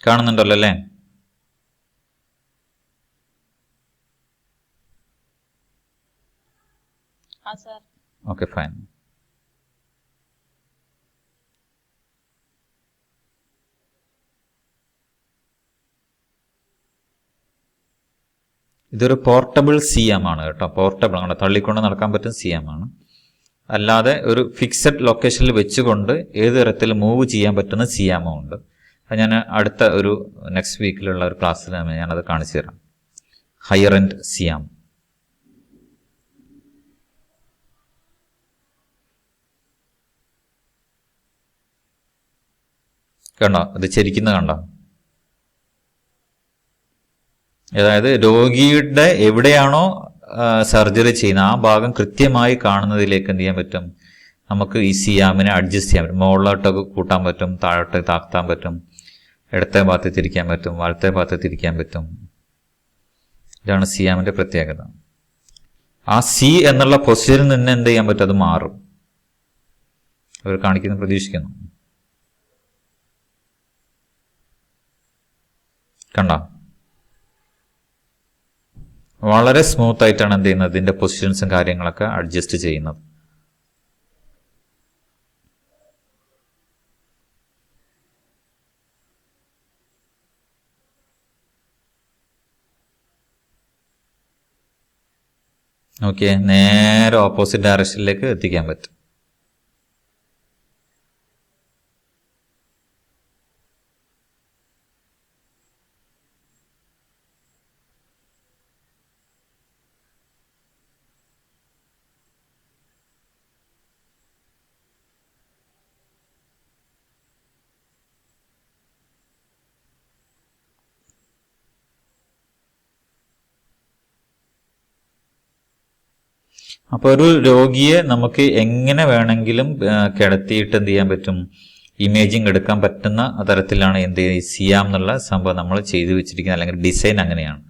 കാണുന്നുണ്ടല്ലോ അല്ലേ. Okay, fine. ഇതൊരു പോർട്ടബിൾ സിഎം ആണ് കേട്ടോ. പോർട്ടബിൾ ആണ്, തള്ളിക്കൊണ്ട് നടക്കാൻ പറ്റും സിഎം ആണ്. അല്ലാതെ ഒരു ഫിക്സഡ് ലൊക്കേഷനിൽ വെച്ചുകൊണ്ട് ഏത് തരത്തിൽ മൂവ് ചെയ്യാൻ പറ്റുന്ന സിയാമും ഉണ്ട്. അത് ഞാൻ അടുത്ത ഒരു നെക്സ്റ്റ് വീക്കിലുള്ള ഒരു ക്ലാസ്സിൽ ഞാനത് കാണിച്ചു തരാം. ഹയർ എൻഡ് സിയാം. കണ്ടോ, ഇത് ചരിക്കുന്നത് കണ്ടോ? അതായത് രോഗിയുടെ എവിടെയാണോ സർജറി ചെയ്യുന്നത് ആ ഭാഗം കൃത്യമായി കാണുന്നതിലേക്ക് എന്ത് ചെയ്യാൻ പറ്റും, നമുക്ക് ഈ സിയാമിനെ അഡ്ജസ്റ്റ് ചെയ്യാൻ പറ്റും. മുകളിലോട്ടൊക്കെ കൂട്ടാൻ പറ്റും, താഴോട്ട് താഴ്ത്താൻ പറ്റും, ഇടത്തെ ഭാഗത്ത് തിരിക്കാൻ പറ്റും, വലത്തെ ഭാഗത്ത് തിരിക്കാൻ പറ്റും. ഇതാണ് സിയാമിന്റെ പ്രത്യേകത. ആ സി എന്നുള്ള പൊസിഷനിൽ നിന്ന് എന്ത് ചെയ്യാൻ പറ്റും, അത് മാറും. അവർ കാണിക്കുന്നു പ്രതീക്ഷിക്കുന്നു. കണ്ടോ, വളരെ സ്മൂത്ത് ആയിട്ടാണ് എന്ത് ചെയ്യുന്നത്, ഇതിന്റെ പൊസിഷൻസും കാര്യങ്ങളൊക്കെ അഡ്ജസ്റ്റ് ചെയ്യുന്നത്. ഓക്കെ, നേരെ ഓപ്പോസിറ്റ് ഡയറക്ഷനിലേക്ക് എത്തിക്കാൻ പറ്റും. അപ്പോൾ ഒരു രോഗിയെ നമുക്ക് എങ്ങനെ വേണമെങ്കിലും കിടത്തിയിട്ട് എന്ത് ചെയ്യാൻ പറ്റും, ഇമേജിങ് എടുക്കാൻ പറ്റുന്ന തരത്തിലാണ് എന്ത് സിയാം എന്നുള്ള സംഭവം നമ്മൾ ചെയ്തു വെച്ചിരിക്കുന്നത്, അല്ലെങ്കിൽ ഡിസൈൻ അങ്ങനെയാണ്.